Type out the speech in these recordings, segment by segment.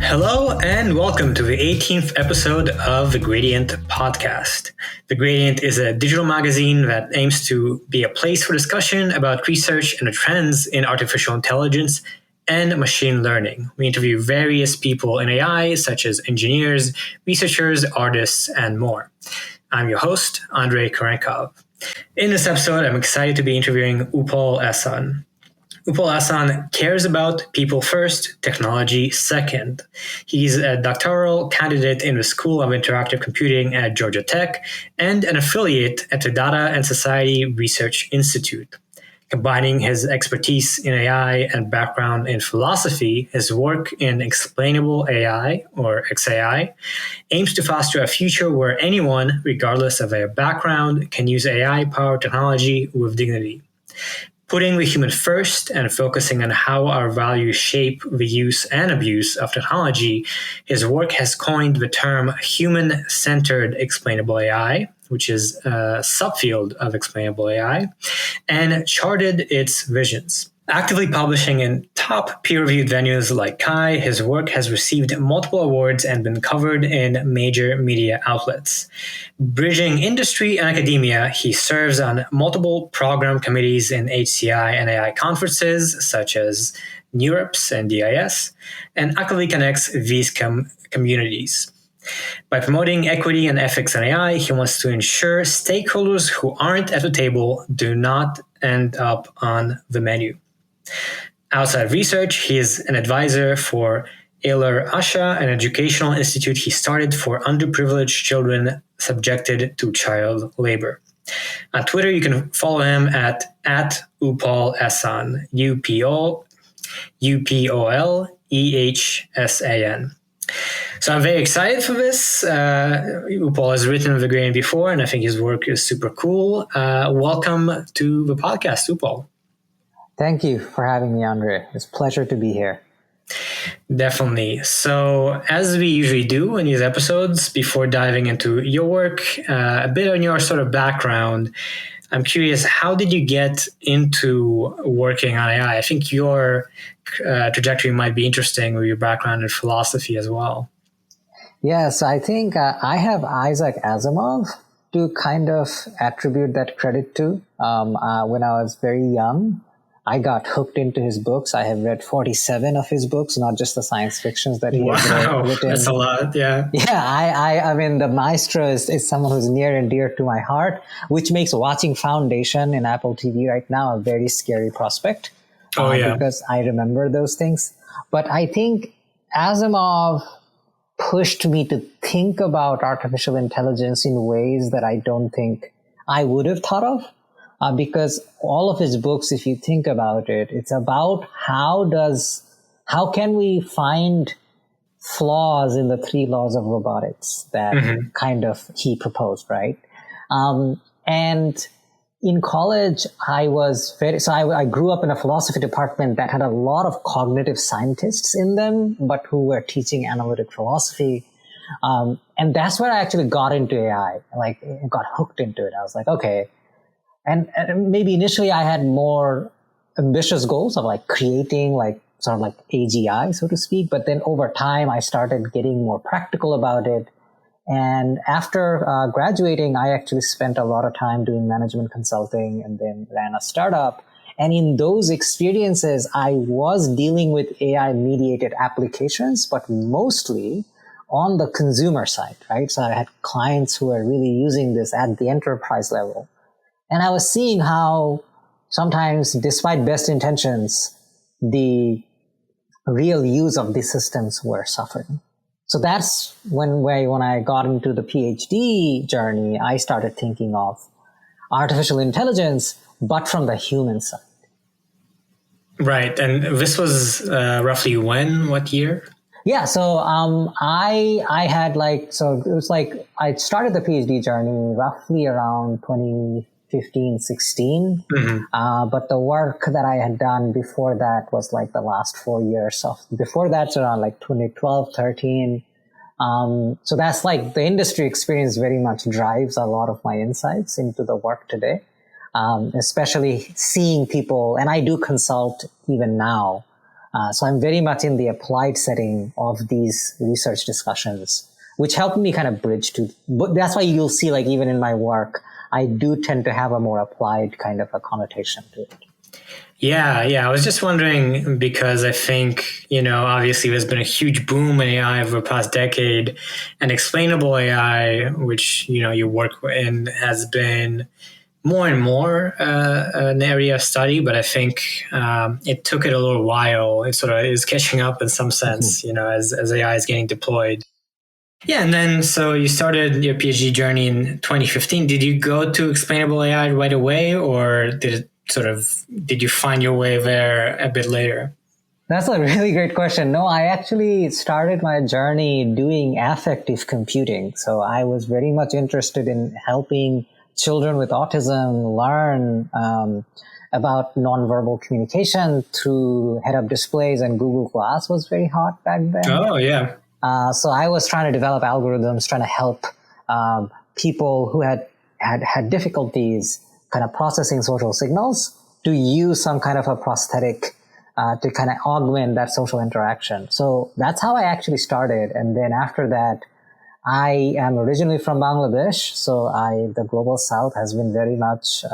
Hello and welcome to the 18th episode of the Gradient podcast. The Gradient is a digital magazine that aims to be a place for discussion about research and the trends in artificial intelligence and machine learning. We interview various people in AI, such as engineers, researchers, artists, and more. I'm your host, Andrei Kurenkov. In this episode, I'm excited to be interviewing Upol Ehsan. Upol Ehsan cares about people first, technology second. He's a doctoral candidate in the School of Interactive Computing at Georgia Tech and an affiliate at the Data and Society Research Institute. Combining his expertise in AI and background in philosophy, his work in Explainable AI, or XAI, aims to foster a future where anyone, regardless of their background, can use AI-powered technology with dignity. Putting the human first and focusing on how our values shape the use and abuse of technology, his work has coined the term human-centered explainable AI, which is a subfield of explainable AI, and charted its visions. Actively publishing in top peer-reviewed venues like CHI, his work has received multiple awards and been covered in major media outlets. Bridging industry and academia, he serves on multiple program committees in HCI and AI conferences, such as NeurIPS and DIS, and actively connects these communities. By promoting equity and ethics in AI, he wants to ensure stakeholders who aren't at the table do not end up on the menu. Outside research, he is an advisor for Eiler Asha, an educational institute he started for underprivileged children subjected to child labor. On Twitter, you can follow him at Upol Ehsan, UPOLEHSAN. So I'm very excited for this. Upol has written The Gradient before, and I think his work is super cool. Welcome to the podcast, Upol. Thank you for having me, Andre. It's a pleasure to be here. Definitely. So as we usually do in these episodes, before diving into your work, a bit on your sort of background, I'm curious, how did you get into working on AI? I think your trajectory might be interesting with your background in philosophy as well. Yes, I think I have Isaac Asimov to kind of attribute that credit to. When I was very young, I got hooked into his books. I have read 47 of his books, not just the science fictions that he has written. That's a lot, yeah. Yeah, I mean, the maestro is someone who's near and dear to my heart, which makes watching Foundation in Apple TV right now a very scary prospect. Because I remember those things. But I think Asimov pushed me to think about artificial intelligence in ways that I don't think I would have thought of. Because all of his books, if you think about it, it's about how can we find flaws in the 3 laws of robotics that kind of he proposed, right? And in college, I grew up in a philosophy department that had a lot of cognitive scientists in them, but who were teaching analytic philosophy. And that's where I actually got into AI, got hooked into it. I was like, okay. And maybe initially I had more ambitious goals of creating sort of AGI, so to speak. But then over time, I started getting more practical about it. And after graduating, I actually spent a lot of time doing management consulting and then ran a startup. And in those experiences, I was dealing with AI-mediated applications, but mostly on the consumer side, right? So I had clients who were really using this at the enterprise level. And I was seeing how sometimes, despite best intentions, the real use of these systems were suffering. So that's when I got into the PhD journey, I started thinking of artificial intelligence, but from the human side. Right. And this was roughly when? What year? Yeah. So I had so it was I started the PhD journey roughly around 2015, 16. But the work that I had done before that was the last 4 years before that's around 2012, 13. So that's the industry experience very much drives a lot of my insights into the work today. Especially seeing people, and I do consult even now, So I'm very much in the applied setting of these research discussions, which helped me kind of bridge to, but that's why you'll see, like, even in my work, I do tend to have a more applied kind of a connotation to it. Yeah. I was just wondering because I think, obviously there's been a huge boom in AI over the past decade, and explainable AI, which, you work in, has been more and more an area of study, but I think it took it a little while. It sort of is catching up in some sense, as AI is getting deployed. Yeah, and then so you started your PhD journey in 2015. Did you go to explainable AI right away, or did you find your way there a bit later? That's a really great question. No, I actually started my journey doing affective computing. So I was very much interested in helping children with autism learn about nonverbal communication through head-up displays, and Google Glass was very hot back then. Oh, yeah. So I was trying to develop algorithms, trying to help people who had difficulties kind of processing social signals to use some kind of a prosthetic to kind of augment that social interaction. So that's how I actually started. And then after that, I am originally from Bangladesh. So the Global South has been very much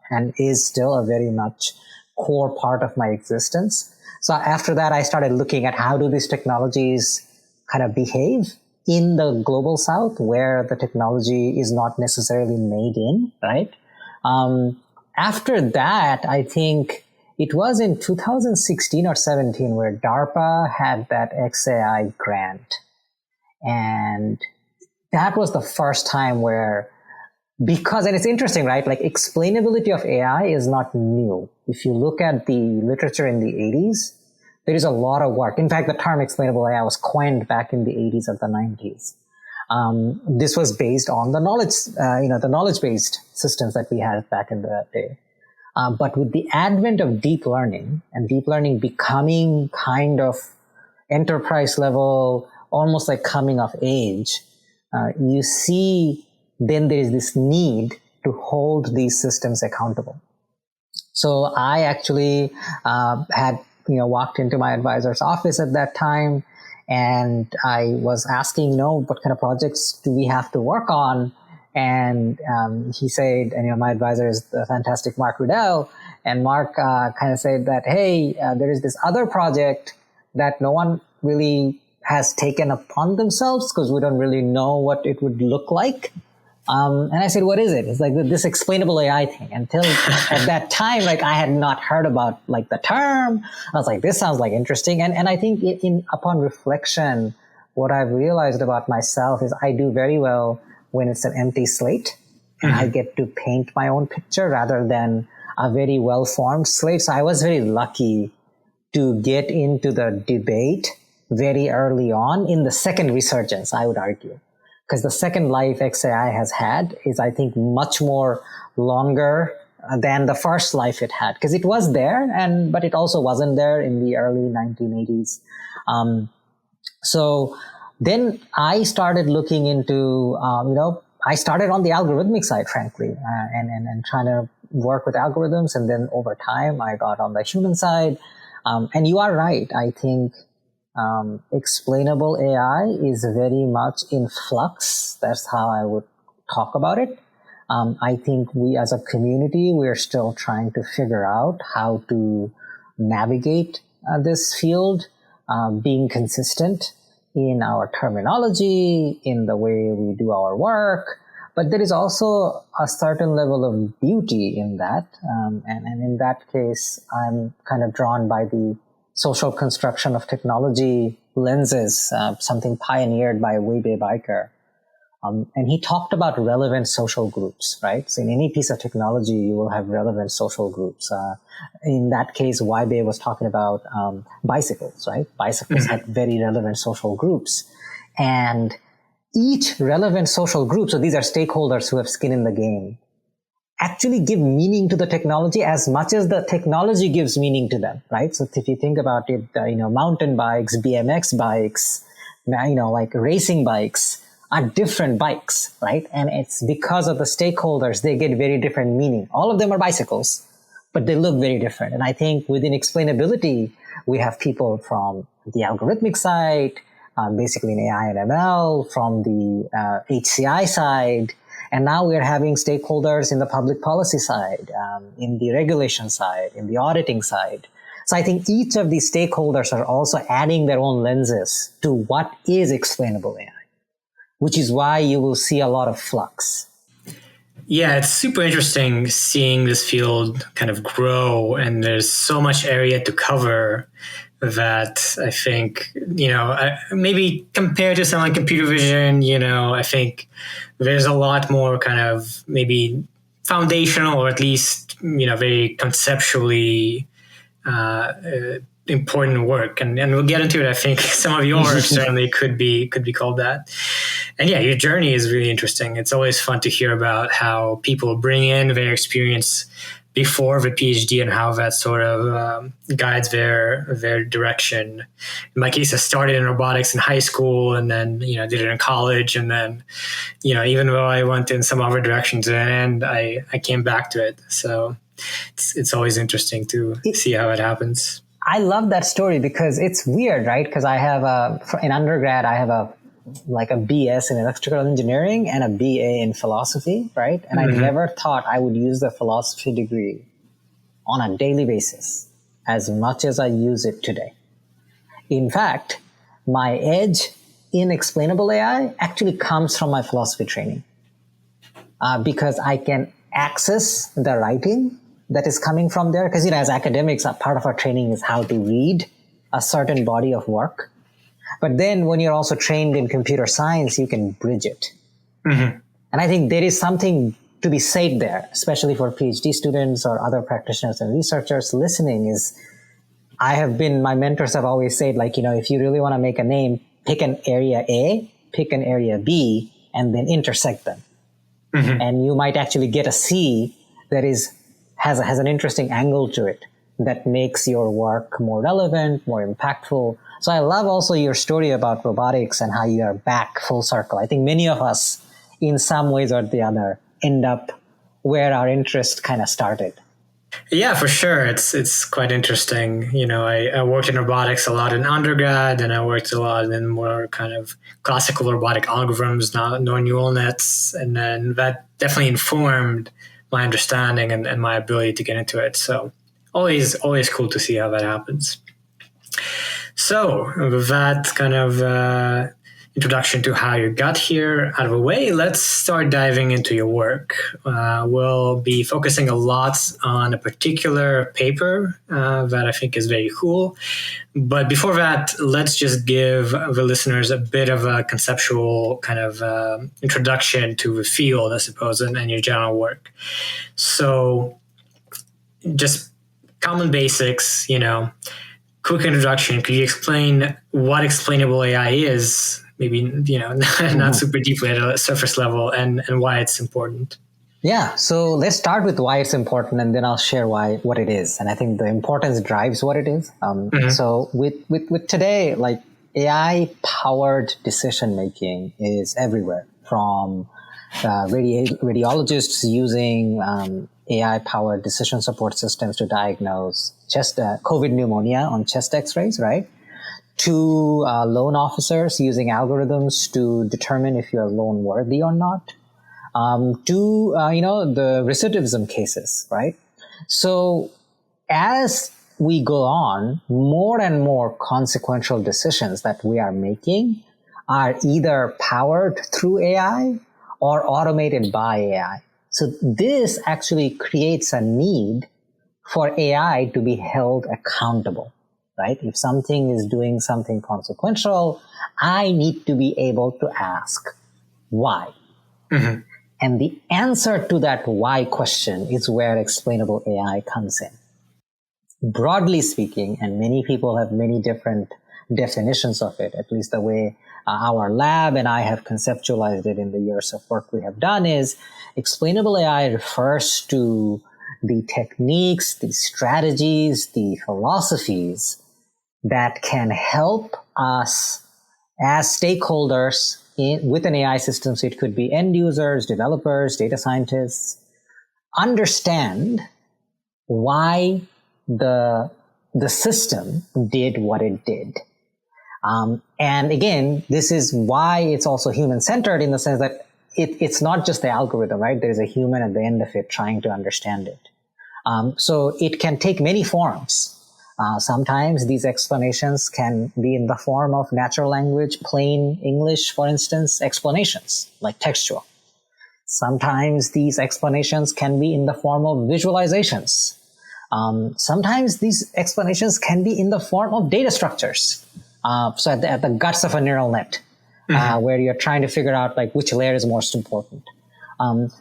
and is still a very much core part of my existence. So after that, I started looking at how do these technologies kind of behave in the Global South, where the technology is not necessarily made in, right? After that, I think it was in 2016 or 17 where DARPA had that XAI grant. And that was the first time where, and it's interesting, right? Like, explainability of AI is not new. If you look at the literature in the 80s, there is a lot of work. In fact, the term explainable AI was coined back in the 80s or the 90s. This was based on the knowledge-based systems that we had back in the day. But with the advent of deep learning, and deep learning becoming kind of enterprise level, almost like coming of age, you see then there is this need to hold these systems accountable. So I actually had walked into my advisor's office at that time, and I was asking, what kind of projects do we have to work on? And he said, and my advisor is the fantastic Mark Riddell, and Mark kind of said that, hey, there is this other project that no one really has taken upon themselves because we don't really know what it would look like. And I said, what is it? It's like this explainable AI thing. Until at that time, like, I had not heard about like the term. I was like, this sounds like interesting. And I think upon reflection, what I've realized about myself is I do very well when it's an empty slate and I get to paint my own picture rather than a very well-formed slate. So I was very lucky to get into the debate very early on in the second resurgence, I would argue. Because the second life XAI has had is, I think, much more longer than the first life it had. Because it was there, but it also wasn't there in the early 1980s. So then I started looking into, I started on the algorithmic side, frankly, and trying to work with algorithms. And then over time, I got on the human side. And you are right. I think explainable AI is very much in flux. That's how I would talk about it. I think we as a community, we're still trying to figure out how to navigate this field, being consistent in our terminology, in the way we do our work. But there is also a certain level of beauty in that. And in that case, I'm kind of drawn by the social construction of technology lenses, something pioneered by Wei-Bei Biker. And he talked about relevant social groups, right? So in any piece of technology, you will have relevant social groups. In that case, Wei-Bei was talking about bicycles, right? Bicycles had very relevant social groups. And each relevant social group, so these are stakeholders who have skin in the game, actually give meaning to the technology as much as the technology gives meaning to them, right? So if you think about it, mountain bikes, BMX bikes, like racing bikes are different bikes, right? And it's because of the stakeholders, they get very different meaning. All of them are bicycles, but they look very different. And I think within explainability, we have people from the algorithmic side, basically in AI and ML, from the HCI side, and now we're having stakeholders in the public policy side, in the regulation side, in the auditing side. So I think each of these stakeholders are also adding their own lenses to what is explainable AI, which is why you will see a lot of flux. Yeah, it's super interesting seeing this field kind of grow, and there's so much area to cover that I think, maybe compared to something like computer vision, I think there's a lot more kind of maybe foundational, or at least, very conceptually important work, and we'll get into it. I think some of your work certainly could be called that. And yeah, your journey is really interesting. It's always fun to hear about how people bring in their experience before the PhD and how that sort of guides their direction. In my case, I started in robotics in high school, and then did it in college, and then even though I went in some other directions, and I came back to it. So it's always interesting to see how it happens. I love that story because it's weird, right? Because I have in undergrad, I have a BS in electrical engineering and a BA in philosophy, right? And I never thought I would use the philosophy degree on a daily basis as much as I use it today. In fact, my edge in explainable AI actually comes from my philosophy training, because I can access the writing that is coming from there. Because, as academics, a part of our training is how to read a certain body of work. But then when you're also trained in computer science, you can bridge it. And I think there is something to be said there, especially for PhD students or other practitioners and researchers listening, is my mentors have always said, if you really want to make a name, pick an area A, pick an area B, and then intersect them. And you might actually get a C that has an interesting angle to it that makes your work more relevant, more impactful. So I love also your story about robotics and how you are back full circle. I think many of us, in some ways or the other, end up where our interest kind of started. Yeah, for sure. It's quite interesting. I worked in robotics a lot in undergrad, and I worked a lot in more kind of classical robotic algorithms, no neural nets. And then that definitely informed my understanding and my ability to get into it. So always cool to see how that happens. So with that kind of introduction to how you got here out of the way, let's start diving into your work. We'll be focusing a lot on a particular paper that I think is very cool. But before that, let's just give the listeners a bit of a conceptual kind of introduction to the field, I suppose, and your general work. So just common basics, quick introduction. Could you explain what explainable AI is? Maybe, not super deeply at a surface level, and why it's important. Yeah. So let's start with why it's important, and then I'll share what it is. And I think the importance drives what it is. So with today, AI powered decision making is everywhere, from radiologists using AI powered decision support systems to diagnose COVID pneumonia on chest x-rays, right? To loan officers using algorithms to determine if you're loan worthy or not, to the recidivism cases, right? So as we go on, more and more consequential decisions that we are making are either powered through AI or automated by AI. So this actually creates a need for AI to be held accountable, right? If something is doing something consequential, I need to be able to ask why. And the answer to that why question is where explainable AI comes in. Broadly speaking, and many people have many different definitions of it, at least the way our lab and I have conceptualized it in the years of work we have done, is explainable AI refers to the techniques, the strategies, the philosophies that can help us as stakeholders with an AI system. So it could be end users, developers, data scientists, understand why the system did what it did. And again, this is why it's also human-centered in the sense that it's not just the algorithm, right? There's a human at the end of it trying to understand it. So it can take many forms. Sometimes these explanations can be in the form of natural language, plain English, for instance, explanations, like textual. Sometimes these explanations can be in the form of visualizations. Sometimes these explanations can be in the form of data structures. So at the guts of a neural net, where you're trying to figure out like which layer is most important.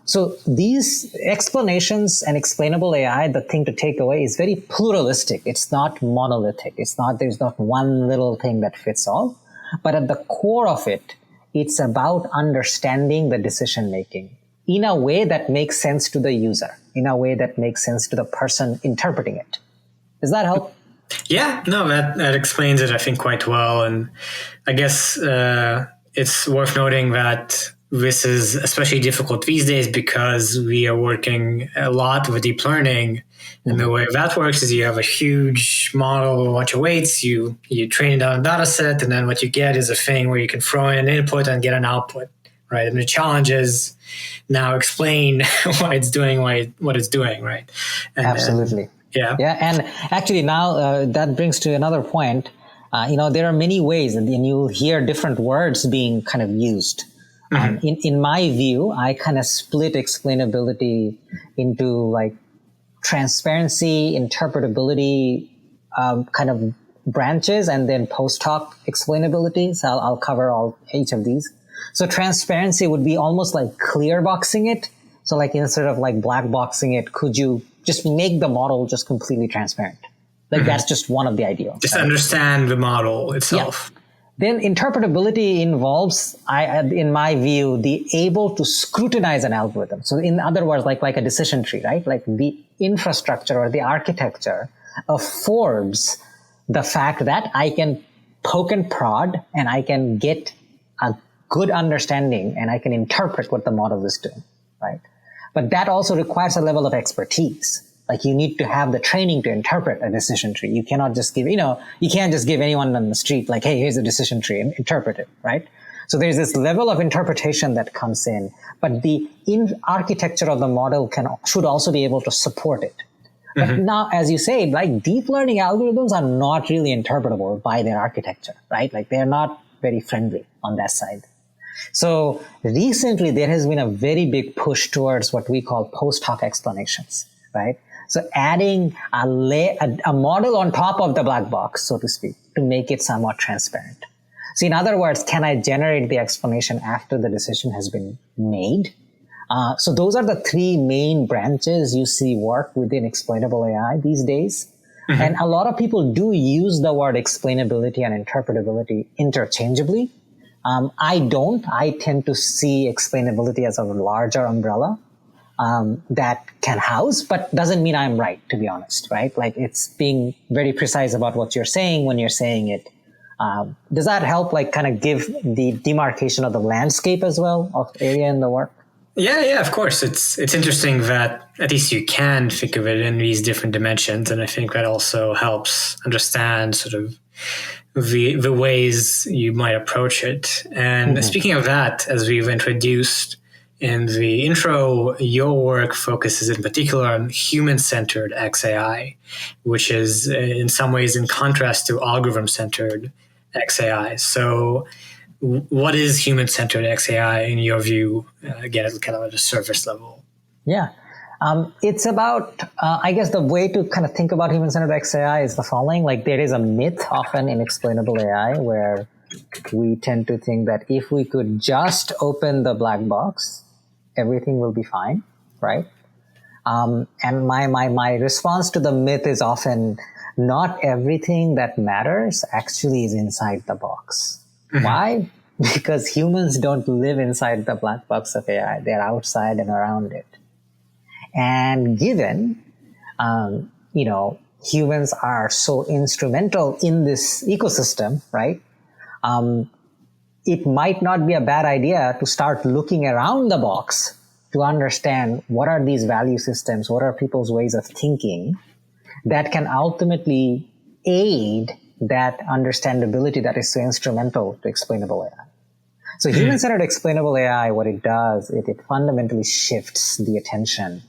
So these explanations and explainable AI, the thing to take away is very pluralistic. It's not monolithic. There's not one little thing that fits all. But at the core of it, it's about understanding the decision making in a way that makes sense to the user, in a way that makes sense to the person interpreting it. Does that help? Yeah, no, that explains it, I think, quite well. And I guess it's worth noting that this is especially difficult these days because we are working a lot with deep learning. And the way that works is you have a huge model, a bunch of weights, you train it on a data set, and then what you get is a thing where you can throw in an input and get an output, right? And the challenge is now explain why it's doing what it's doing, right? And, absolutely. Yeah. And actually now that brings to another point. There are many ways, and you'll hear different words being kind of used. In my view, I kind of split explainability into like transparency, interpretability, kind of branches, and then post-hoc explainability. So I'll cover each of these. So transparency would be almost like clear boxing it. So like instead of like black boxing it, could you just make the model just completely transparent? Like that's just one of the ideals. Just understand the model itself. Yeah. Then interpretability involves, in my view, the able to scrutinize an algorithm. So in other words, like a decision tree, right? Like the infrastructure or the architecture affords the fact that I can poke and prod and I can get a good understanding and I can interpret what the model is doing, right? But that also requires a level of expertise. Like you need to have the training to interpret a decision tree. You cannot just give, you can't just give anyone on the street like, hey, here's a decision tree and interpret it, right? So there's this level of interpretation that comes in, but the architecture of the model should also be able to support it. But now, as you say, like deep learning algorithms are not really interpretable by their architecture, right? Like they're not very friendly on that side. So recently there has been a very big push towards what we call post hoc explanations, right? So adding a model on top of the black box, so to speak, to make it somewhat transparent. So in other words, can I generate the explanation after the decision has been made? So those are the three main branches you see work within explainable AI these days. And a lot of people do use the word explainability and interpretability interchangeably. I don't. I tend to see explainability as a larger umbrella that can house, but doesn't mean I'm right, to be honest, right? Like it's being very precise about what you're saying when you're saying it. Does that help like kind of give the demarcation of the landscape as well of area in the work? Yeah, of course. It's interesting that at least you can think of it in these different dimensions. And I think that also helps understand sort of the ways you might approach it. And speaking of that, as we've introduced in the intro, your work focuses in particular on human-centered XAI, which is in some ways in contrast to algorithm-centered XAI. So what is human-centered XAI in your view, again, kind of at a surface level? Yeah. It's about, I guess the way to kind of think about human-centered XAI is the following. Like there is a myth often in explainable AI where we tend to think that if we could just open the black box, everything will be fine, right? And my response to the myth is often not everything that matters actually is inside the box. Why? Because humans don't live inside the black box of AI. They're outside and around it. And given, humans are so instrumental in this ecosystem, right? It might not be a bad idea to start looking around the box to understand what are these value systems, what are people's ways of thinking that can ultimately aid that understandability that is so instrumental to explainable AI. So human-centered explainable AI, what it does, it fundamentally shifts the attention.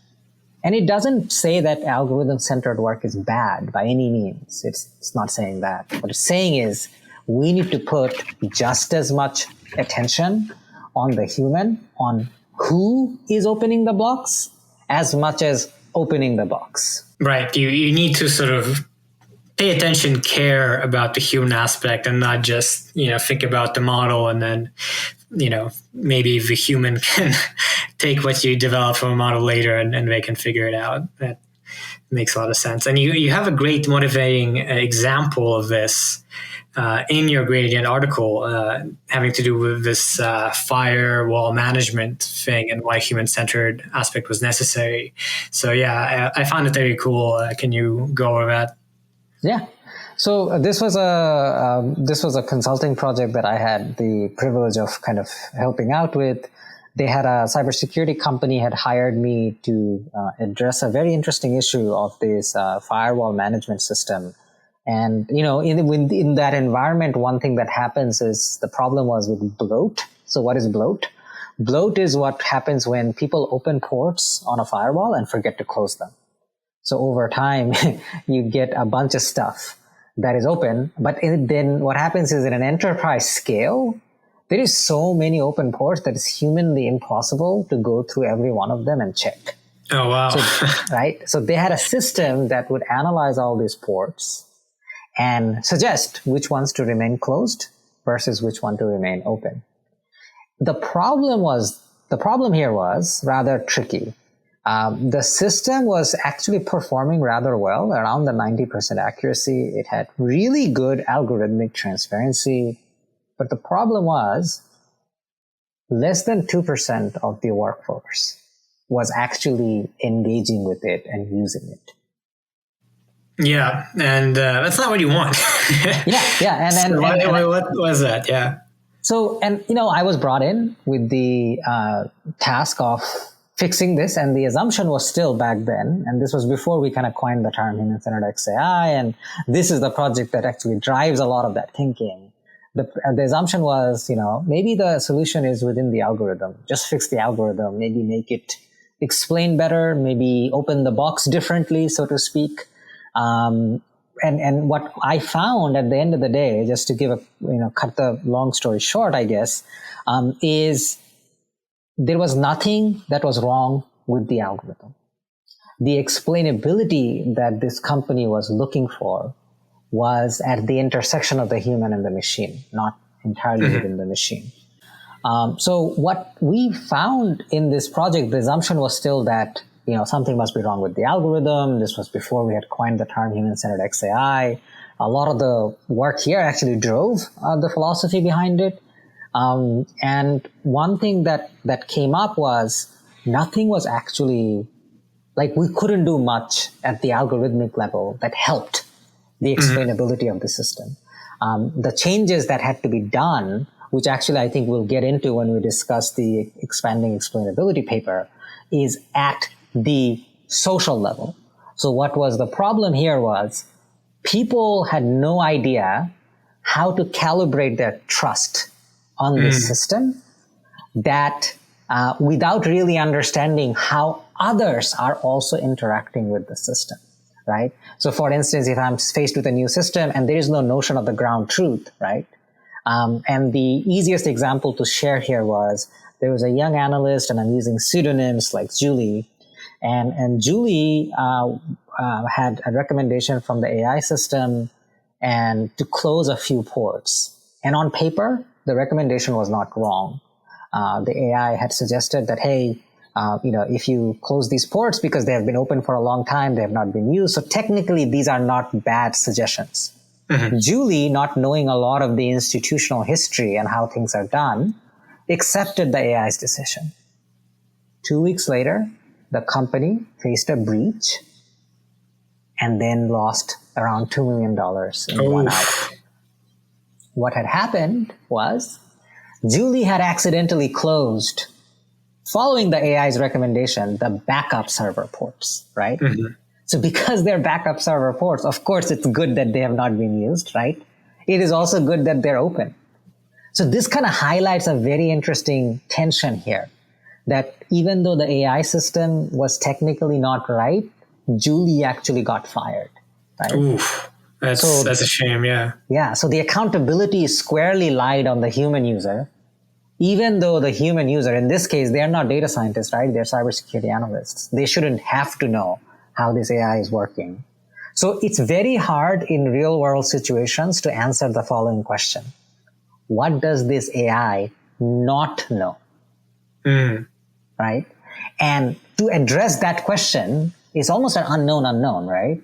And it doesn't say that algorithm-centered work is bad by any means. It's not saying that. What it's saying is we need to put just as much attention on the human, on who is opening the box, as much as opening the box. Right. You need to sort of pay attention, care about the human aspect, and not just, think about the model and then, maybe the human can take what you develop from a model later and they can figure it out. That makes a lot of sense. And you have a great motivating example of this in your gradient article, having to do with this firewall management thing and why human-centered aspect was necessary. So yeah, I found it very cool. Can you go over that? Yeah. So this was a consulting project that I had the privilege of kind of helping out with. They had a cybersecurity company had hired me to address a very interesting issue of this firewall management system. And, in that environment, one thing that happens is the problem was with bloat. So what is bloat? Bloat is what happens when people open ports on a firewall and forget to close them. So over time, you get a bunch of stuff that is open. But then what happens is in an enterprise scale, there is so many open ports that it's humanly impossible to go through every one of them and check. Oh, wow. Right? So they had a system that would analyze all these ports and suggest which ones to remain closed versus which one to remain open. The problem here was rather tricky. The system was actually performing rather well, around the 90% accuracy. It had really good algorithmic transparency. But the problem was less than 2% of the workforce was actually engaging with it and using it. Yeah, and that's not what you want. Yeah. And what was that? Yeah. So, I was brought in with the task of fixing this, and the assumption was still back then, and this was before we kind of coined the term Human XAI, and this is the project that actually drives a lot of that thinking. The assumption was, maybe the solution is within the algorithm. Just fix the algorithm, maybe make it explain better, maybe open the box differently, so to speak. And what I found at the end of the day, just to give cut the long story short, I guess, is there was nothing that was wrong with the algorithm. The explainability that this company was looking for was at the intersection of the human and the machine, not entirely within the machine. So what we found in this project, the assumption was still that, something must be wrong with the algorithm. This was before we had coined the term human-centered XAI. A lot of the work here actually drove the philosophy behind it. And one thing that came up was nothing was actually, we couldn't do much at the algorithmic level that helped the explainability of the system. The changes that had to be done, which actually I think we'll get into when we discuss the expanding explainability paper, is at the social level. So what was the problem here was people had no idea how to calibrate their trust on this system that without really understanding how others are also interacting with the system, right? So for instance, if I'm faced with a new system and there is no notion of the ground truth, right? And the easiest example to share here was there was a young analyst, and I'm using pseudonyms like Julie, and Julie had a recommendation from the AI system and to close a few ports. And on paper, the recommendation was not wrong. The AI had suggested that, hey, if you close these ports because they have been open for a long time, they have not been used. So technically, these are not bad suggestions. Julie, not knowing a lot of the institutional history and how things are done, accepted the AI's decision. 2 weeks later, the company faced a breach and then lost around $2 million in 1 hour. What had happened was Julie had accidentally closed following the AI's recommendation, the backup server ports, right? Mm-hmm. So because they're backup server ports, of course, it's good that they have not been used, right? It is also good that they're open. So this kind of highlights a very interesting tension here, that even though the AI system was technically not right, Julie actually got fired, right? Oof. That's a shame, yeah. Yeah, so the accountability squarely lied on the human user, even though the human user, in this case, they're not data scientists, right? They're cybersecurity analysts. They shouldn't have to know how this AI is working. So it's very hard in real world situations to answer the following question. What does this AI not know? Right? And to address that question is almost an unknown, right?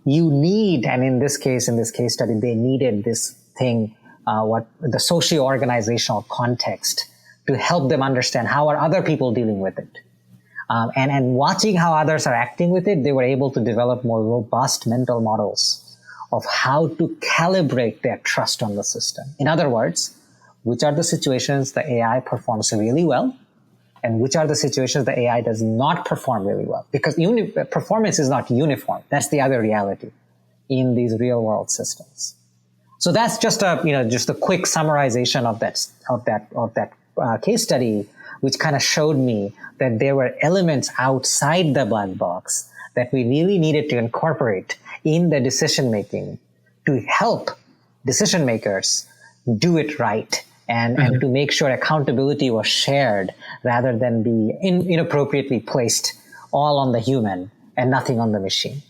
You need, and in this case study, they needed this thing, what the socio-organizational context to help them understand how are other people dealing with it. And watching how others are acting with it, they were able to develop more robust mental models of how to calibrate their trust on the system. In other words, which are the situations the AI performs really well, and which are the situations the AI does not perform really well. Because performance is not uniform. That's the other reality in these real world systems. So that's just a quick summarization of that case study, which kind of showed me that there were elements outside the black box that we really needed to incorporate in the decision making to help decision makers do it right and to make sure accountability was shared rather than be inappropriately placed all on the human and nothing on the machine.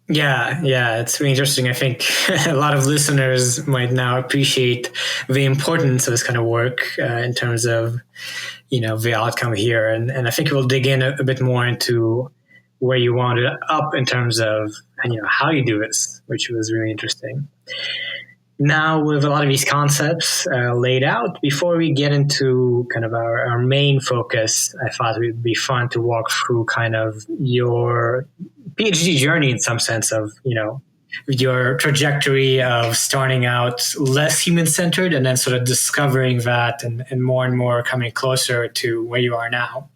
Yeah, it's really interesting. I think a lot of listeners might now appreciate the importance of this kind of work in terms of, the outcome here. And I think we'll dig in a bit more into where you wound it up in terms of, how you do this, which was really interesting. Now, with a lot of these concepts laid out, before we get into kind of our main focus, I thought it would be fun to walk through kind of your PhD journey in some sense of, your trajectory of starting out less human-centered and then sort of discovering that and more coming closer to where you are now.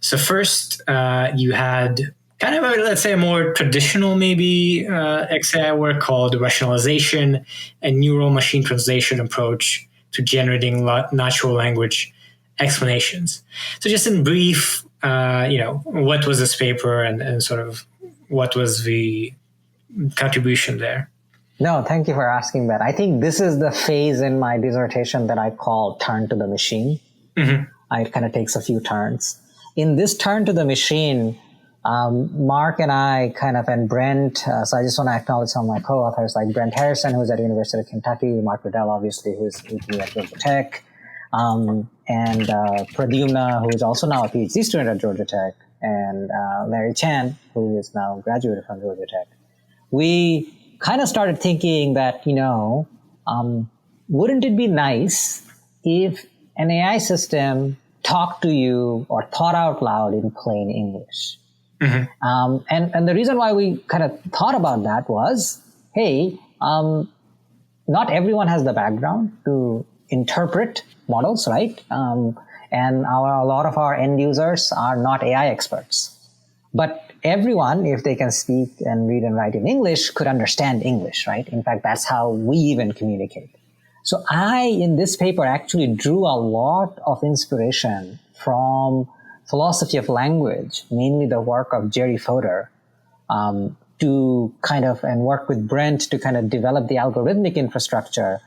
So first, you had kind of let's say a more traditional maybe XAI work called rationalization and neural machine translation approach to generating natural language explanations. So just in brief, what was this paper and sort of what was the contribution there? No, thank you for asking that. I think this is the phase in my dissertation that I call turn to the machine. Mm-hmm. It kind of takes a few turns. In this turn to the machine, Mark and I and Brent, so I just want to acknowledge some of my co-authors like Brent Harrison, who's at the University of Kentucky, Mark Riddell, obviously, who's with me at Georgia Tech, and Pradyumna, who is also now a PhD student at Georgia Tech, and Larry Chan, who is now graduated from Georgia Tech. We kind of started thinking that, wouldn't it be nice if an AI system talked to you or thought out loud in plain English? Mm-hmm. And the reason why we kind of thought about that was, hey, not everyone has the background to interpret models, right? And a lot of our end users are not AI experts. But everyone, if they can speak and read and write in English, could understand English, right? In fact, that's how we even communicate. So I, in this paper, actually drew a lot of inspiration from philosophy of language, mainly the work of Jerry Fodor, to kind of, and work with Brent to kind of develop the algorithmic infrastructure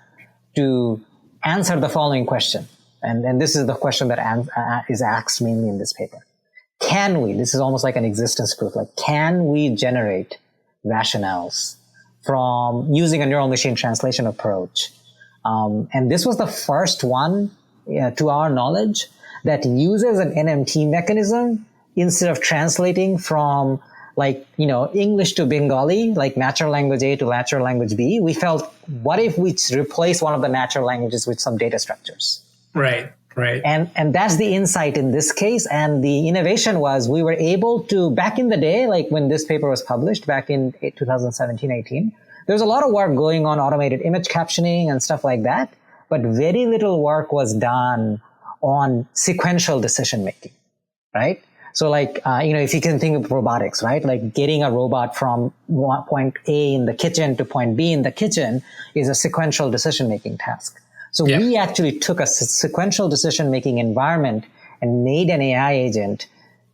to answer the following question. And this is the question that is asked mainly in this paper. This is almost like an existence proof, can we generate rationales from using a neural machine translation approach? And this was the first one, to our knowledge, that uses an NMT mechanism instead of translating from English to Bengali, like natural language A to natural language B. We felt, what if we replace one of the natural languages with some data structures? Right. And that's the insight in this case. And the innovation was we were able to, back in the day, like when this paper was published back in 2017-18, there was a lot of work going on automated image captioning and stuff like that. But very little work was done on sequential decision making, right? So like, if you can think of robotics, right? Like getting a robot from point A in the kitchen to point B in the kitchen is a sequential decision-making task. So we actually took a sequential decision-making environment and made an AI agent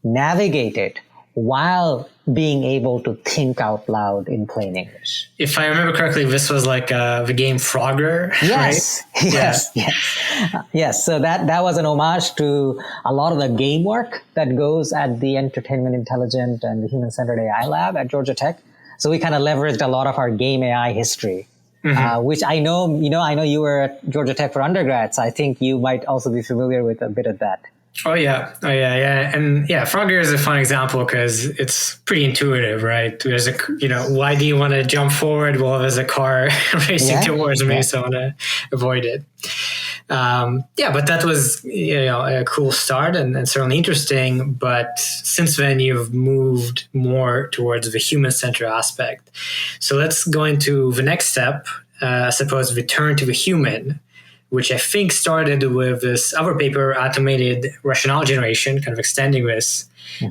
navigate it while being able to think out loud in plain English. If I remember correctly, this was like the game Frogger, yes, right? Yes. So that was an homage to a lot of the game work that goes at the Entertainment Intelligent and the Human Centered AI Lab at Georgia Tech. So we kind of leveraged a lot of our game AI history, which I know you were at Georgia Tech for undergrads. So I think you might also be familiar with a bit of that. Oh yeah. And Frogger is a fun example because it's pretty intuitive, right? There's why do you want to jump forward? Well, there's a car racing towards me, so I want to avoid it. But that was, a cool start and certainly interesting. But since then you've moved more towards the human-centered aspect. So let's go into the next step, I suppose, return to the human, which I think started with this other paper, automated rationale generation, kind of extending this,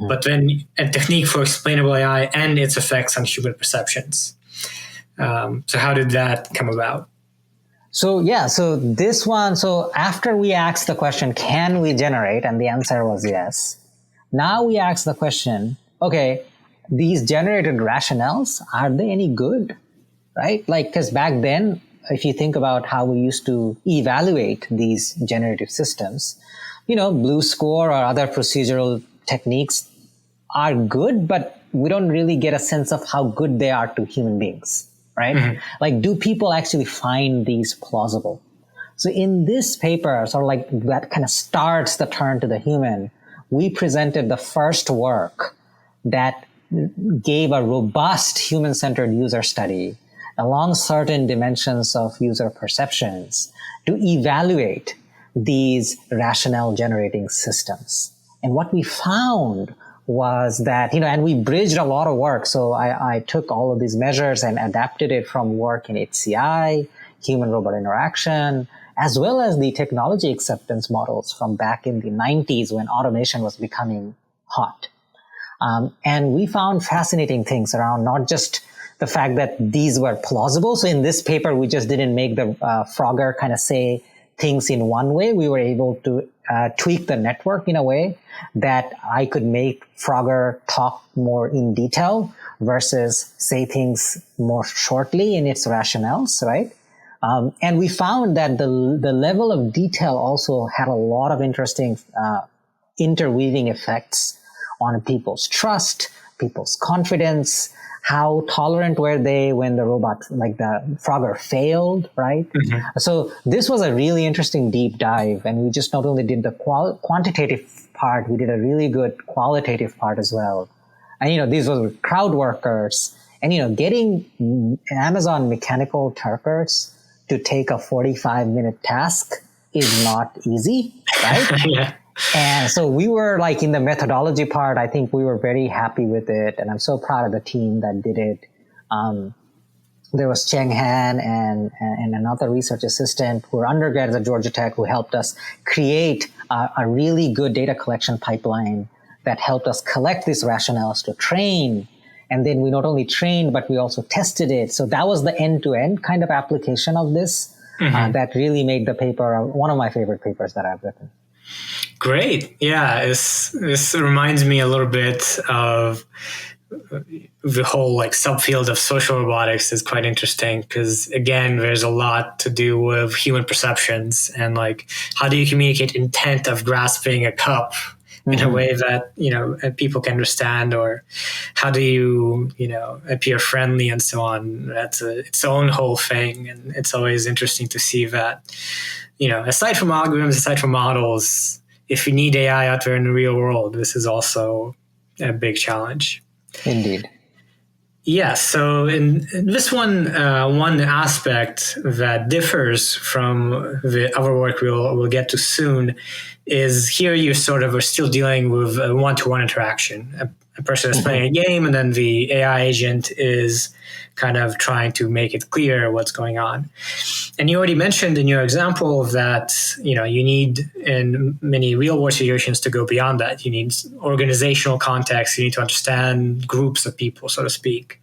but then a technique for explainable AI and its effects on human perceptions. So how did that come about? So after we asked the question, can we generate? And the answer was yes. Now we ask the question, okay, these generated rationales, are they any good? Right? Like, because back then, if you think about how we used to evaluate these generative systems, Blue Score or other procedural techniques are good, but we don't really get a sense of how good they are to human beings, right? Like, do people actually find these plausible? So in this paper, sort of like that kind of starts the turn to the human, we presented the first work that gave a robust human-centered user study along certain dimensions of user perceptions to evaluate these rationale generating systems. And what we found was that, and we bridged a lot of work. So I took all of these measures and adapted it from work in HCI, human robot interaction, as well as the technology acceptance models from back in the 90s when automation was becoming hot. And we found fascinating things around not just the fact that these were plausible. So in this paper, we just didn't make the Frogger kind of say things in one way. We were able to tweak the network in a way that I could make Frogger talk more in detail versus say things more shortly in its rationales, right? And we found that the level of detail also had a lot of interesting interweaving effects on people's trust, people's confidence, how tolerant were they when the robot, like the Frogger, failed, right? So this was a really interesting deep dive, and we just not only did the quantitative part, we did a really good qualitative part as well. And, these were crowd workers, and, getting Amazon Mechanical Turkers to take a 45-minute task is not easy, right? And so we were like in the methodology part, I think we were very happy with it. And I'm so proud of the team that did it. There was Cheng Han and another research assistant who were undergrads at Georgia Tech who helped us create a really good data collection pipeline that helped us collect these rationales to train. And then we not only trained, but we also tested it. So that was the end-to-end kind of application of this that really made the paper one of my favorite papers that I've written. Great. Yeah, this reminds me a little bit of the whole like subfield of social robotics is quite interesting because again, there's a lot to do with human perceptions and like how do you communicate intent of grasping a cup in a way that, people can understand, or how do you, appear friendly and so on. That's its own whole thing. And it's always interesting to see that, aside from algorithms, aside from models, if you need AI out there in the real world, this is also a big challenge. Indeed. Yeah. So in this one aspect that differs from the other work we'll get to soon is here you sort of are still dealing with a one-to-one interaction. A person is playing a game and then the AI agent is kind of trying to make it clear what's going on. And you already mentioned in your example that, you need in many real world situations to go beyond that. You need organizational context. You need to understand groups of people, so to speak.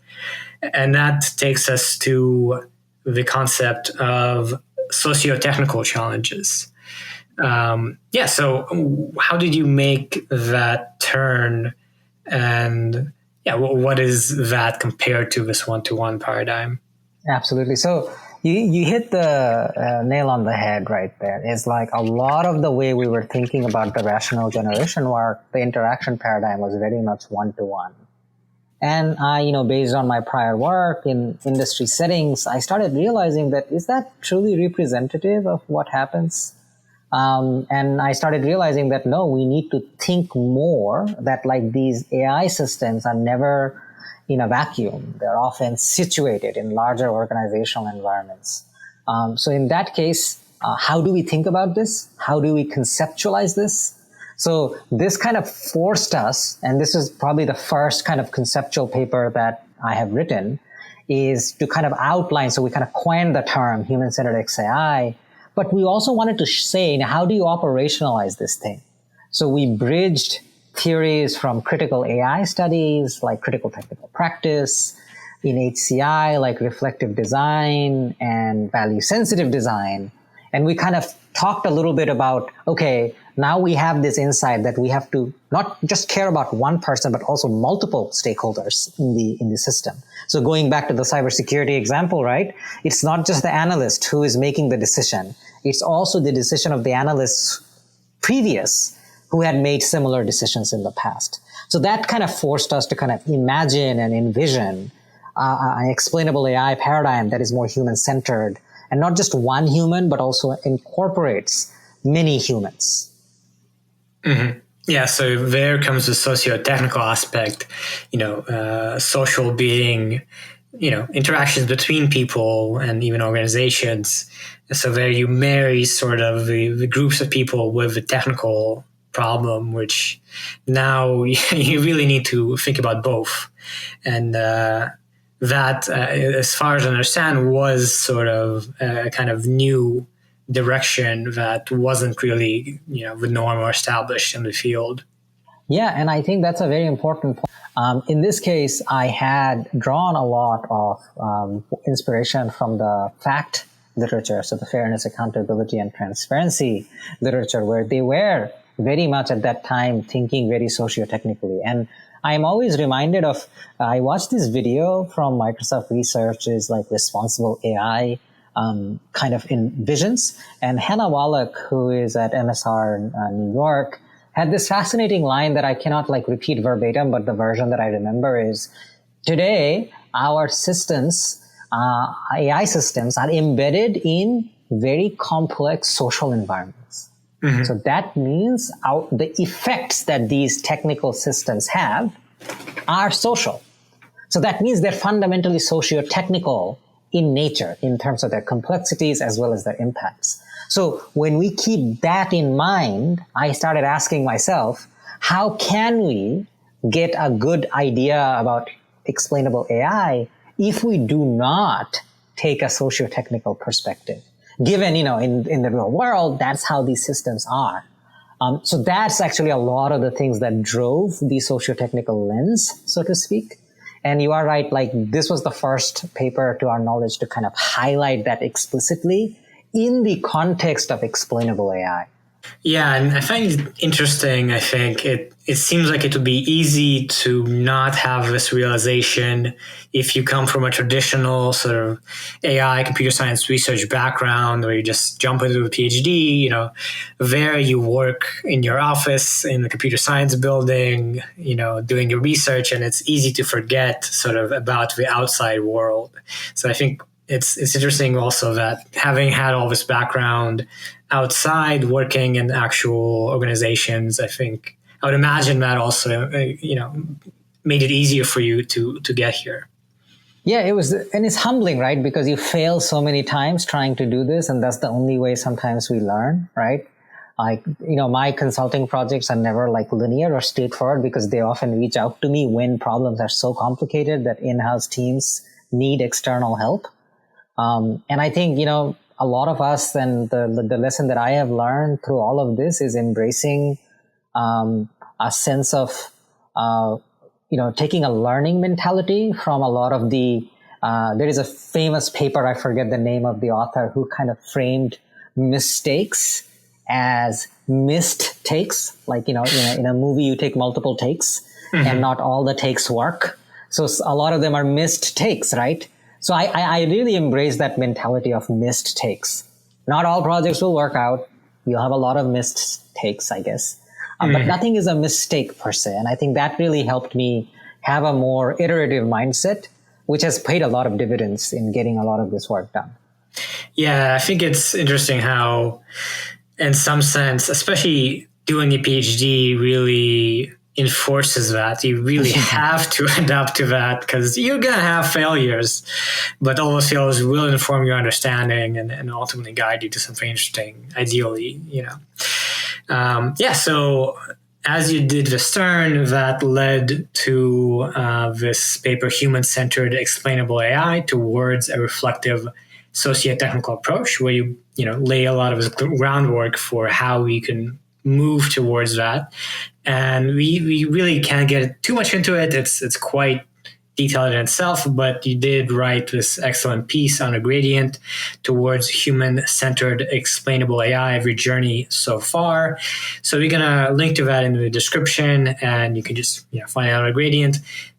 And that takes us to the concept of socio-technical challenges. So how did you make that turn? And what is that compared to this one-to-one paradigm? Absolutely. So you hit the nail on the head right there. It's like a lot of the way we were thinking about the rational generation work, the interaction paradigm was very much one-to-one. And I, based on my prior work in industry settings, I started realizing that is that truly representative of what happens? And I started realizing that no, we need to think more, that like these AI systems are never in a vacuum. They're often situated in larger organizational environments. So in that case, how do we think about this? How do we conceptualize this? So this kind of forced us, and this is probably the first kind of conceptual paper that I have written, is to kind of outline, so we kind of coined the term human-centered XAI, but we also wanted to say, how do you operationalize this thing? So we bridged theories from critical AI studies, like critical technical practice, in HCI, like reflective design and value-sensitive design. And we kind of talked a little bit about, okay, now we have this insight that we have to not just care about one person, but also multiple stakeholders in the system. So going back to the cybersecurity example, right? It's not just the analyst who is making the decision. It's also the decision of the analysts previous who had made similar decisions in the past. So that kind of forced us to kind of imagine and envision an explainable AI paradigm that is more human-centered, and not just one human, but also incorporates many humans. Mm-hmm. Yeah, so there comes the socio-technical aspect, social being, interactions between people and even organizations. So there you marry sort of the groups of people with the technical problem, which now you really need to think about both. And that, as far as I understand, was sort of a kind of new direction that wasn't really, the norm or established in the field. Yeah, and I think that's a very important point. In this case, I had drawn a lot of inspiration from the FACT literature, so the fairness, accountability, and transparency literature, where they were very much at that time thinking very socio-technically. And I'm always reminded of, I watched this video from Microsoft Research's like responsible AI kind of envisions. And Hannah Wallach, who is at MSR in New York, had this fascinating line that I cannot like repeat verbatim, but the version that I remember is, today, our systems, AI systems, are embedded in very complex social environments. Mm-hmm. So that means the effects that these technical systems have are social. So that means they're fundamentally socio-technical in nature, in terms of their complexities as well as their impacts. So when we keep that in mind, I started asking myself, how can we get a good idea about explainable AI if we do not take a socio-technical perspective? Given, in the real world, that's how these systems are. So that's actually a lot of the things that drove the socio-technical lens, so to speak. And you are right, like this was the first paper to our knowledge to kind of highlight that explicitly in the context of explainable AI. Yeah, and I find it interesting. I think it seems like it would be easy to not have this realization if you come from a traditional sort of AI, computer science research background, where you just jump into a PhD, there you work in your office in the computer science building, doing your research, and it's easy to forget sort of about the outside world. So I think it's interesting also that having had all this background outside working in actual organizations, I think I would imagine that also, made it easier for you to get here. Yeah, it was, and it's humbling, right? Because you fail so many times trying to do this, and that's the only way sometimes we learn, right? Like, my consulting projects are never like linear or straightforward because they often reach out to me when problems are so complicated that in-house teams need external help. And I think, a lot of us, and the lesson that I have learned through all of this is embracing a sense of, taking a learning mentality from a lot of the, there is a famous paper, I forget the name of the author, who kind of framed mistakes as missed takes. Like, in a movie, you take multiple takes and not all the takes work. So a lot of them are missed takes, right? So I really embrace that mentality of missed takes. Not all projects will work out. You'll have a lot of missed takes, I guess. But nothing is a mistake per se. And I think that really helped me have a more iterative mindset, which has paid a lot of dividends in getting a lot of this work done. Yeah, I think it's interesting how, in some sense, especially doing a PhD really enforces that. You really have to adapt to that because you're going to have failures, but all those failures will inform your understanding and ultimately guide you to something interesting, ideally, so as you did with Stern, that led to this paper, Human-Centered Explainable AI, towards a reflective socio-technical approach, where you lay a lot of groundwork for how we can move towards that. And we really can't get too much into it. It's quite detailed in itself, but you did write this excellent piece on a gradient towards human-centered explainable AI, every journey so far. So we're going to link to that in the description, and you can just find out a gradient,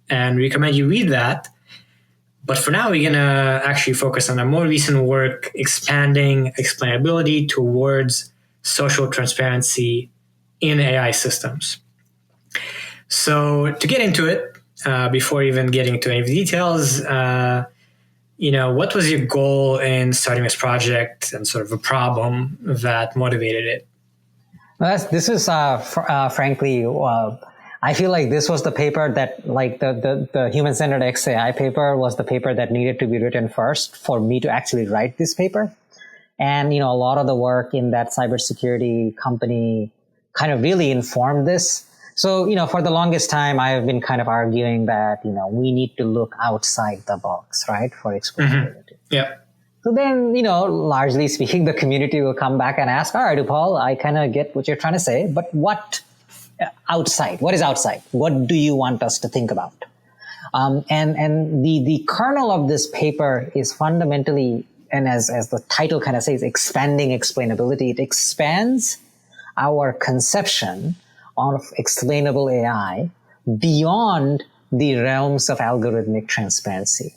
and recommend you read that. But for now, we're going to actually focus on a more recent work, expanding explainability towards social transparency in AI systems. So to get into it, before even getting into any of the details, what was your goal in starting this project and sort of a problem that motivated it? Well, this is frankly, I feel like this was the paper that, like the Human-Centered XAI paper was the paper that needed to be written first for me to actually write this paper. And, a lot of the work in that cybersecurity company kind of really informed this. So, for the longest time, I have been kind of arguing that, we need to look outside the box, right, for explainability. Yeah. So then, largely speaking, the community will come back and ask, all right, Upol, I kind of get what you're trying to say, but what outside? What is outside? What do you want us to think about? And the kernel of this paper is fundamentally, and as the title kind of says, expanding explainability. It expands our conception of explainable AI beyond the realms of algorithmic transparency.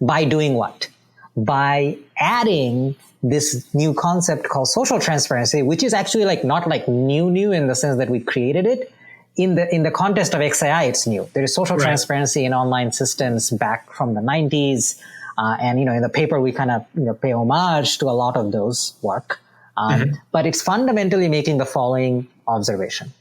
By doing what? By adding this new concept called social transparency, which is actually not new in the sense that we created it. In the context of XAI, it's new. There is social transparency in online systems back from the 90s. And, in the paper, we kind of, pay homage to a lot of those work. But it's fundamentally making the following observation.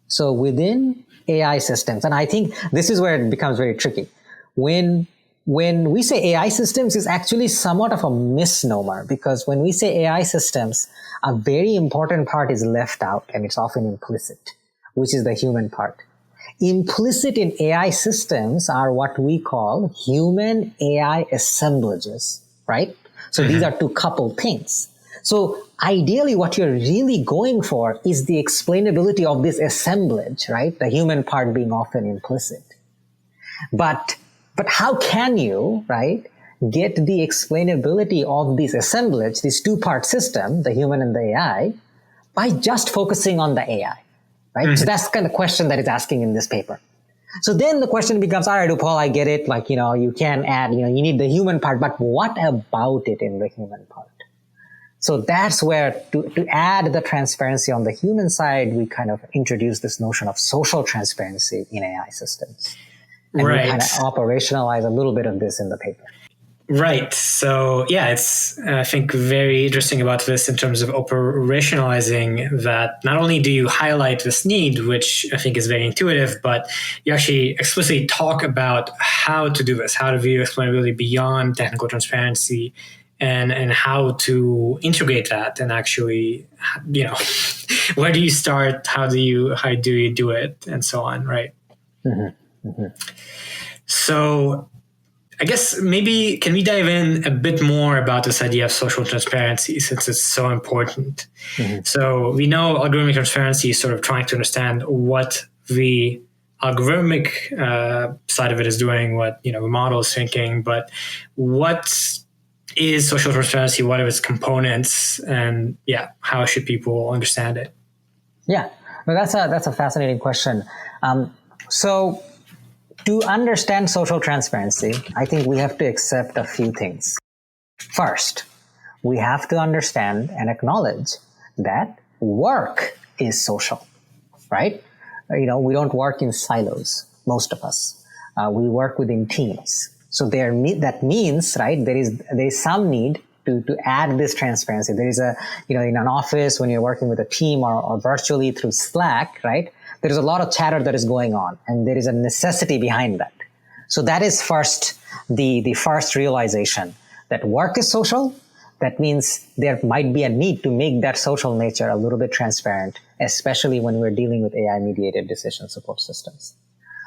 So within AI systems, and I think this is where it becomes very tricky. When we say AI systems, is actually somewhat of a misnomer, because when we say AI systems, a very important part is left out, and it's often implicit, which is the human part. Implicit in AI systems are what we call human AI assemblages, right? So these are two coupled things. So ideally, what you're really going for is the explainability of this assemblage, right? The human part being often implicit. But how can you, right, get the explainability of this assemblage, this two-part system, the human and the AI, by just focusing on the AI, right? So that's kind of the question that it's asking in this paper. So then the question becomes, all right, Upol, I get it. You can add, you need the human part, but what about it in the human part? So that's where to add the transparency on the human side, we kind of introduce this notion of social transparency in AI systems. And we kind of operationalize a little bit of this in the paper. Right. So it's, I think, very interesting about this in terms of operationalizing that. Not only do you highlight this need, which I think is very intuitive, but you actually explicitly talk about how to do this, how to view explainability beyond technical transparency, and how to integrate that, and actually, where do you start? How do you do it, and so on, right? So I guess maybe can we dive in a bit more about this idea of social transparency since it's so important? Mm-hmm. So we know algorithmic transparency is sort of trying to understand what the algorithmic side of it is doing, what the model is thinking, but what is social transparency? What are its components, and how should people understand it? Yeah, well, that's a fascinating question. So to understand social transparency, I think we have to accept a few things. First, we have to understand and acknowledge that work is social, right? We don't work in silos, most of us. We work within teams. So that means, right, there is some need to add this transparency. There is in an office when you're working with a team or virtually through Slack, right? There is a lot of chatter that is going on, and there is a necessity behind that. So that is first, the first realization that work is social. That means there might be a need to make that social nature a little bit transparent, especially when we're dealing with AI-mediated decision support systems.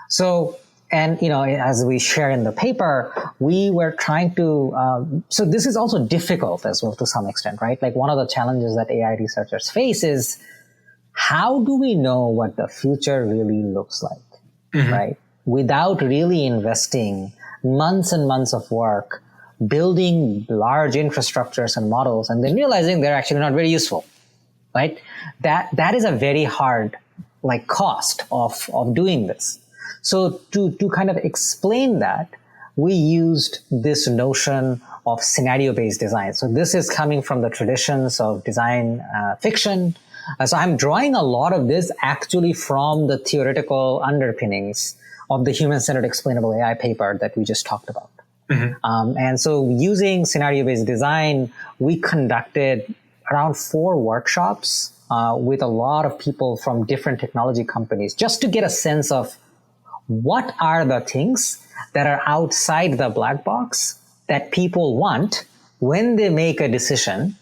So, and as we share in the paper, we were trying to. So this is also difficult as well to some extent, right? Like one of the challenges that AI researchers face is, how do we know what the future really looks like, right? Without really investing months and months of work building large infrastructures and models and then realizing they're actually not very useful, right? That is a very hard cost of doing this. So to kind of explain that, we used this notion of scenario-based design. So this is coming from the traditions of design fiction. So I'm drawing a lot of this actually from the theoretical underpinnings of the human-centered explainable AI paper that we just talked about. And so using scenario-based design, we conducted around 4 workshops with a lot of people from different technology companies just to get a sense of what are the things that are outside the black box that people want when they make a decision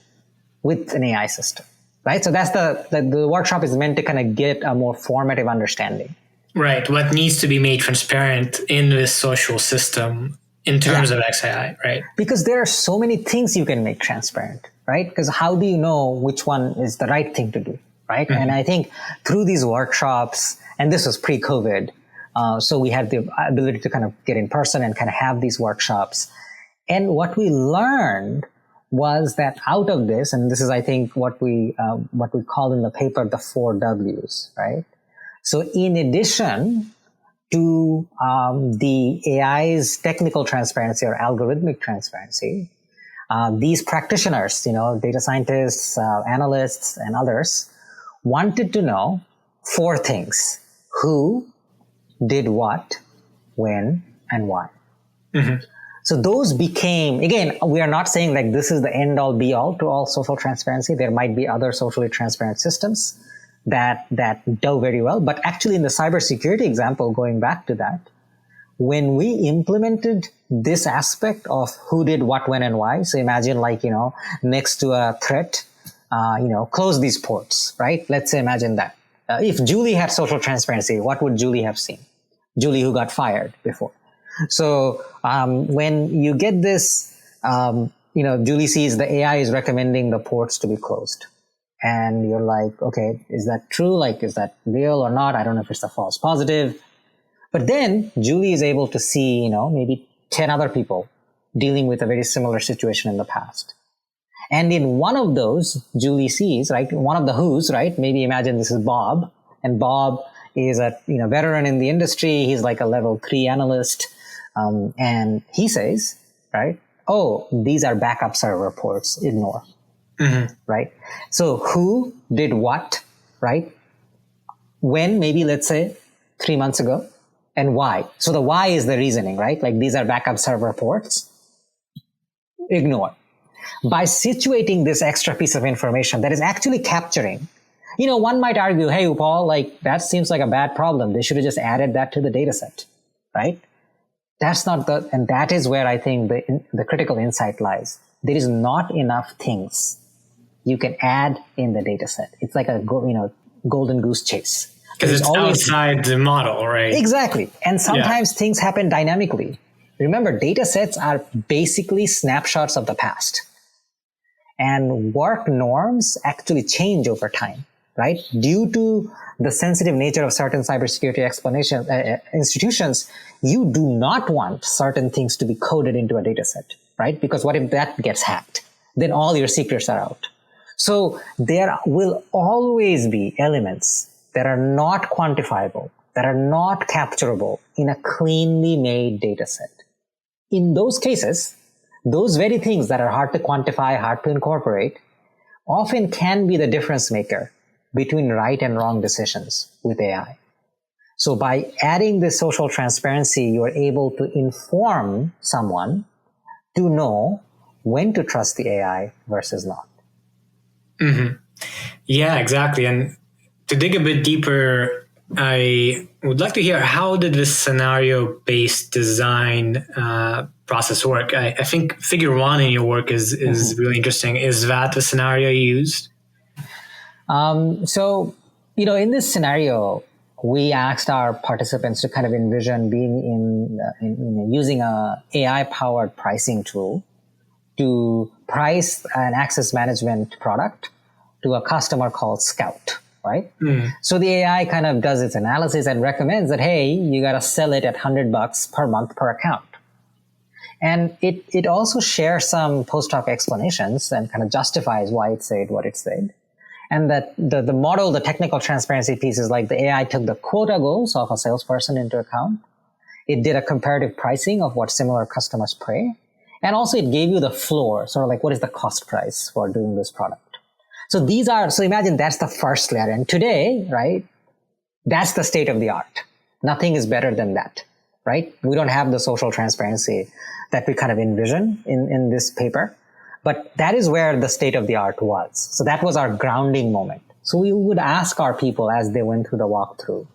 with an AI system. Right, so that's the workshop is meant to kind of get a more formative understanding. Right, what needs to be made transparent in this social system in terms of XAI, right? Because there are so many things you can make transparent, right? Because how do you know which one is the right thing to do, right? And I think through these workshops, and this was pre-COVID, so we had the ability to kind of get in person and kind of have these workshops. And what we learned was that out of this, and this is, I think, what we call in the paper the 4 Ws, right? So in addition to the AI's technical transparency or algorithmic transparency, these practitioners, data scientists, analysts, and others wanted to know 4 things: who did what, when, and why. So those became, again, we are not saying like this is the end all be all to all social transparency. There might be other socially transparent systems that do very well. But actually in the cybersecurity example, going back to that, when we implemented this aspect of who did what, when, and why. So imagine next to a threat, close these ports, right? Let's say, imagine that. If Julie had social transparency, what would Julie have seen? Julie who got fired before. So when you get this, Julie sees the AI is recommending the ports to be closed. And you're like, okay, is that true? Like, is that real or not? I don't know if it's a false positive. But then Julie is able to see, maybe 10 other people dealing with a very similar situation in the past. And in one of those, Julie sees, right, one of the who's, right, maybe imagine this is Bob. And Bob is a veteran in the industry. He's like a level 3 analyst. And he says, right, oh, these are backup server ports, ignore. Right? So who did what, right? When, maybe let's say 3 months ago, and why. So the why is the reasoning, right? Like these are backup server ports, ignore. By situating this extra piece of information that is actually capturing, one might argue, hey, Upol, like that seems like a bad problem. They should have just added that to the data set, right? That's not and that is where I think the critical insight lies. There is not enough things you can add in the data set. It's like a golden goose chase. Because it's always outside the model, right? Exactly. And sometimes things happen dynamically. Remember, data sets are basically snapshots of the past. And work norms actually change over time, right? Due to the sensitive nature of certain cybersecurity institutions, you do not want certain things to be coded into a data set, right? Because what if that gets hacked? Then all your secrets are out. So there will always be elements that are not quantifiable, that are not capturable in a cleanly made data set. In those cases, those very things that are hard to quantify, hard to incorporate, often can be the difference maker between right and wrong decisions with AI. So by adding this social transparency, you are able to inform someone to know when to trust the AI versus not. Mm-hmm. Yeah, exactly. And to dig a bit deeper, I would like to hear, how did this scenario-based design process work? I think figure 1 in your work is really interesting. Is that the scenario you used? So, in this scenario, we asked our participants to kind of envision being in using a AI-powered pricing tool to price an access management product to a customer called Scout, right? So the AI kind of does its analysis and recommends that, hey, you got to sell it at $100 per month per account. And it also shares some post hoc explanations and kind of justifies why it said what it said. And that the model, the technical transparency piece is like the AI took the quota goals of a salesperson into account. It did a comparative pricing of what similar customers pay. And also it gave you the floor, sort of like what is the cost price for doing this product. So imagine that's the first layer. And today, right, that's the state of the art. Nothing is better than that, right? We don't have the social transparency that we kind of envision in this paper. But that is where the state of the art was. So that was our grounding moment. So we would ask our people as they went through the walkthrough,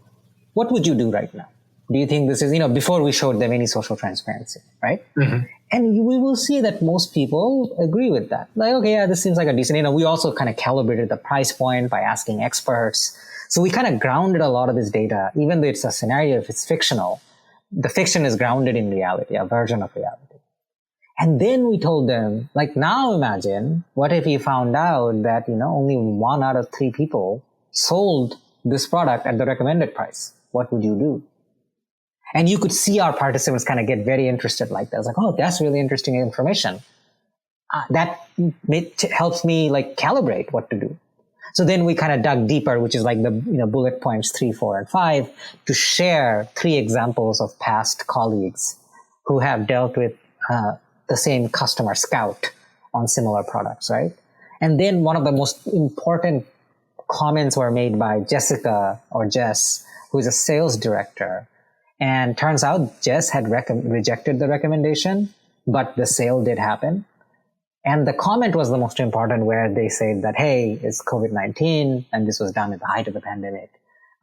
what would you do right now? Do you think this is, before we showed them any social transparency, right? Mm-hmm. And we will see that most people agree with that. Like, okay, yeah, this seems like a decent, we also kind of calibrated the price point by asking experts. So we kind of grounded a lot of this data, even though it's a scenario, if it's fictional, the fiction is grounded in reality, a version of reality. And then we told them, like, now imagine, what if you found out that, only 1 out of 3 people sold this product at the recommended price? What would you do? And you could see our participants kind of get very interested like that. I was like, oh, that's really interesting information. That helps me like calibrate what to do. So then we kind of dug deeper, which is like the bullet points 3, 4, and 5, to share 3 examples of past colleagues who have dealt with the same customer Scout on similar products, right? And then one of the most important comments were made by Jessica, or Jess, who is a sales director. And turns out Jess had rejected the recommendation, but the sale did happen. And the comment was the most important, where they said that, hey, it's COVID-19, and this was done at the height of the pandemic.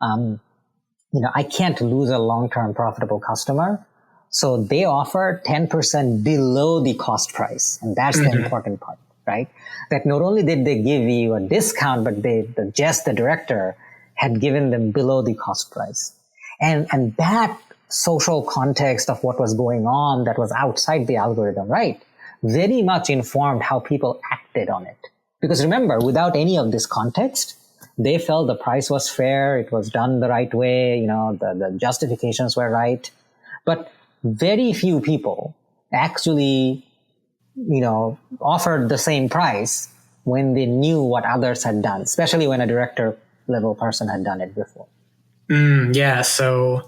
I can't lose a long-term profitable customer. So they offer 10% below the cost price. And that's the important part, right? That not only did they give you a discount, but Jess, the director, had given them below the cost price. And that social context of what was going on that was outside the algorithm, right, very much informed how people acted on it. Because remember, without any of this context, they felt the price was fair, it was done the right way, the justifications were right. But very few people actually, offered the same price when they knew what others had done, especially when a director level person had done it before. Yeah. So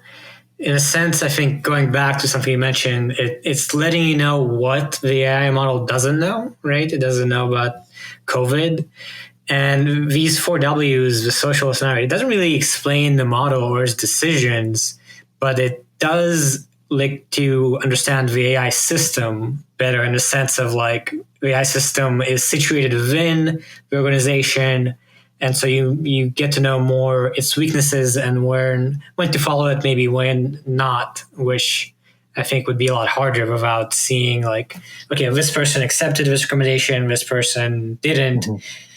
in a sense, I think going back to something you mentioned, it's letting you know what the AI model doesn't know, right? It doesn't know about COVID. And these 4 Ws, the social scenario, it doesn't really explain the model or its decisions, but it does like to understand the AI system better, in the sense of like the AI system is situated within the organization. And so you get to know more its weaknesses and when to follow it, maybe when not, which I think would be a lot harder without seeing like, okay, this person accepted this recommendation, this person didn't.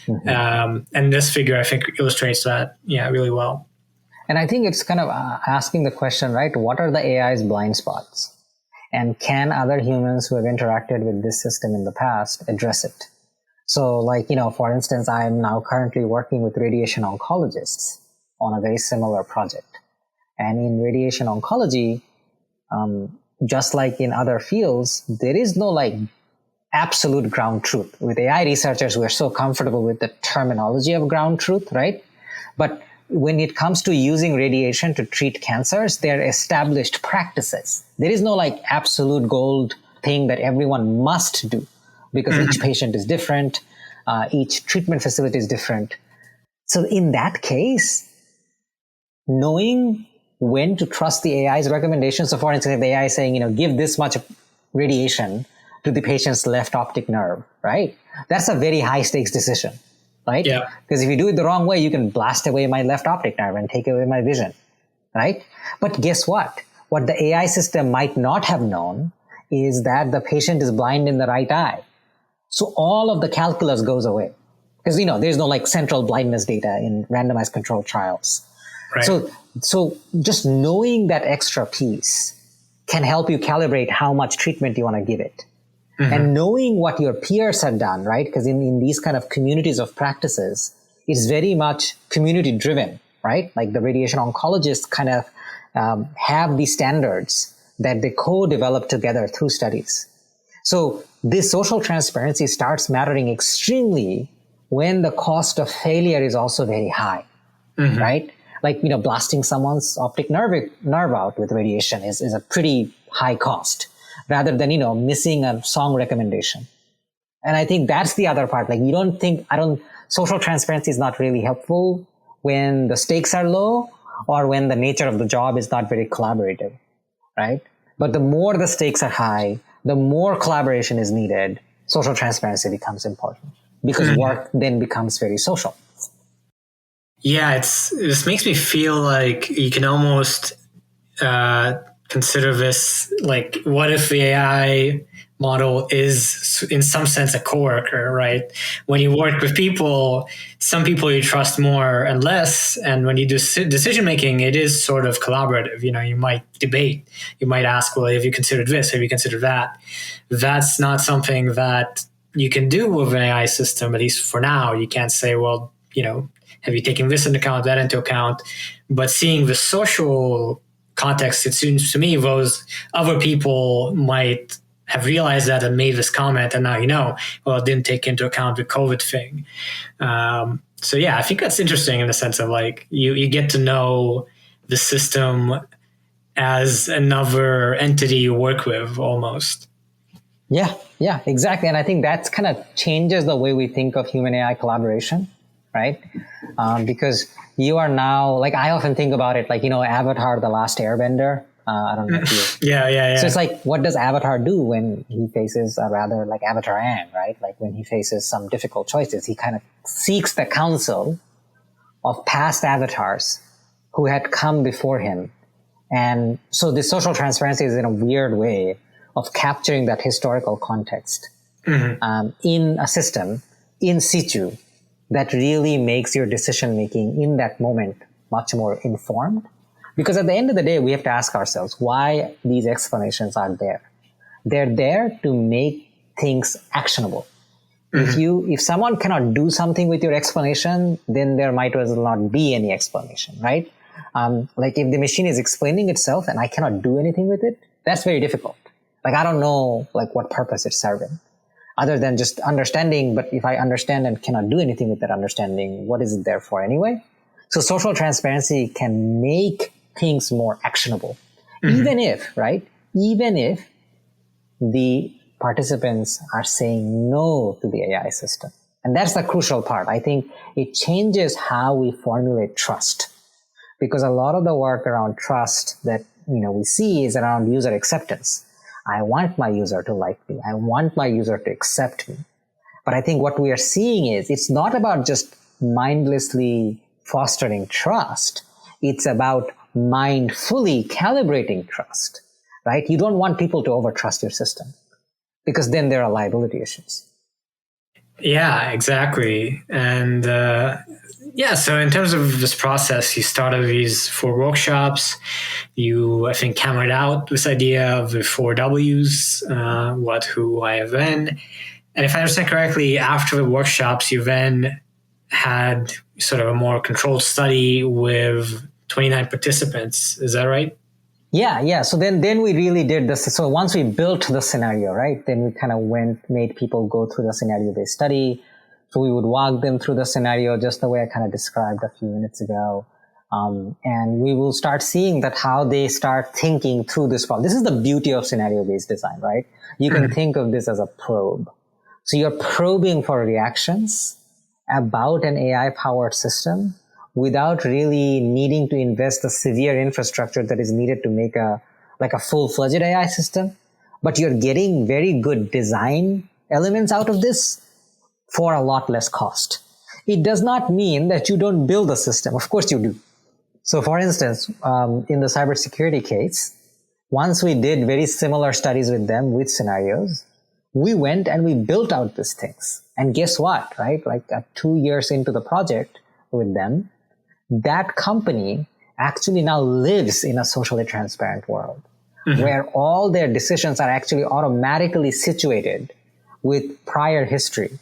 And this figure, I think, illustrates that, really well. And I think it's kind of asking the question, right? What are the AI's blind spots? And can other humans who have interacted with this system in the past address it? So for instance, I'm now currently working with radiation oncologists on a very similar project. And in radiation oncology, just like in other fields, there is no absolute ground truth. With AI researchers, we're so comfortable with the terminology of ground truth, right? But when it comes to using radiation to treat cancers, there are established practices. There is no absolute gold thing that everyone must do, because each patient is different, each treatment facility is different. So in that case, knowing when to trust the AI's recommendations. So for instance, if the AI is saying, give this much radiation to the patient's left optic nerve, right? That's a very high stakes decision, right? Yeah. Because if you do it the wrong way, you can blast away my left optic nerve and take away my vision, right? But guess what? What the AI system might not have known is that the patient is blind in the right eye. So all of the calculus goes away. Because, there's no central blindness data in randomized controlled trials. Right. So just knowing that extra piece can help you calibrate how much treatment you want to give it. And knowing what your peers have done, right? Because in these kind of communities of practices, it's very much community driven, right? Like the radiation oncologists kind of have these standards that they co-develop together through studies. So this social transparency starts mattering extremely when the cost of failure is also very high, right? Blasting someone's optic nerve out with radiation is a pretty high cost, rather than, missing a song recommendation. And I think that's the other part. Social transparency is not really helpful when the stakes are low or when the nature of the job is not very collaborative, right? But the more the stakes are high, the more collaboration is needed, social transparency becomes important because work then becomes very social. Yeah, this makes me feel like you can almost consider this what if the AI model is in some sense a coworker, right? When you work with people, some people you trust more and less, and when you do decision making, it is sort of collaborative. You might debate, you might ask, well, have you considered this, have you considered that? That's not something that you can do with an AI system, at least for now. You can't say, well, have you taken this into account, that into account? But seeing the social context, it seems to me those other people might have realized that and made this comment, and now well, it didn't take into account the COVID thing. So yeah, I think that's interesting in the sense of you get to know the system as another entity you work with almost. Yeah, exactly. And I think that's kind of changes the way we think of human AI collaboration, right? Because you are now, I often think about it, Avatar, The Last Airbender. I don't know if you... Yeah. So it's what does Avatar do when he faces a rather Avatar Aang, right? When he faces some difficult choices, he kind of seeks the counsel of past avatars who had come before him. And so the social transparency is in a weird way of capturing that historical context in a system, in situ, that really makes your decision making in that moment much more informed. Because at the end of the day, we have to ask ourselves why these explanations are there. They're there to make things actionable. If someone cannot do something with your explanation, then there might as well not be any explanation, right? If the machine is explaining itself and I cannot do anything with it, that's very difficult. I don't know what purpose it's serving other than just understanding. But if I understand and cannot do anything with that understanding, what is it there for anyway? So social transparency can make things more actionable, even if the participants are saying no to the AI system. And that's the crucial part. I think it changes how we formulate trust, because a lot of the work around trust that we see is around user acceptance. I want my user to like me. I want my user to accept me. But I think what we are seeing is it's not about just mindlessly fostering trust. It's about mindfully calibrating trust, right? You don't want people to overtrust your system, because then there are liability issues. Yeah, exactly. And yeah, so in terms of this process, you started these 4 workshops. You, I think, hammered out this idea of the 4 Ws, what, who, why, when. And if I understand correctly, after the workshops, you then had sort of a more controlled study with 29 participants. Is that right? Yeah. So then we really did this. So once we built the scenario, right, then we kind of made people go through the scenario-based study. So we would walk them through the scenario just the way I kind of described a few minutes ago. And we will start seeing that how they start thinking through this problem. This is the beauty of scenario-based design, right? You can think of this as a probe. So you're probing for reactions about an AI-powered system without really needing to invest the severe infrastructure that is needed to make a full-fledged AI system. But you're getting very good design elements out of this for a lot less cost. It does not mean that you don't build a system. Of course you do. So for instance, in the cybersecurity case, once we did very similar studies with them with scenarios, we went and we built out these things. And guess what, right? 2 years into the project with them, that company actually now lives in a socially transparent world where all their decisions are actually automatically situated with prior history.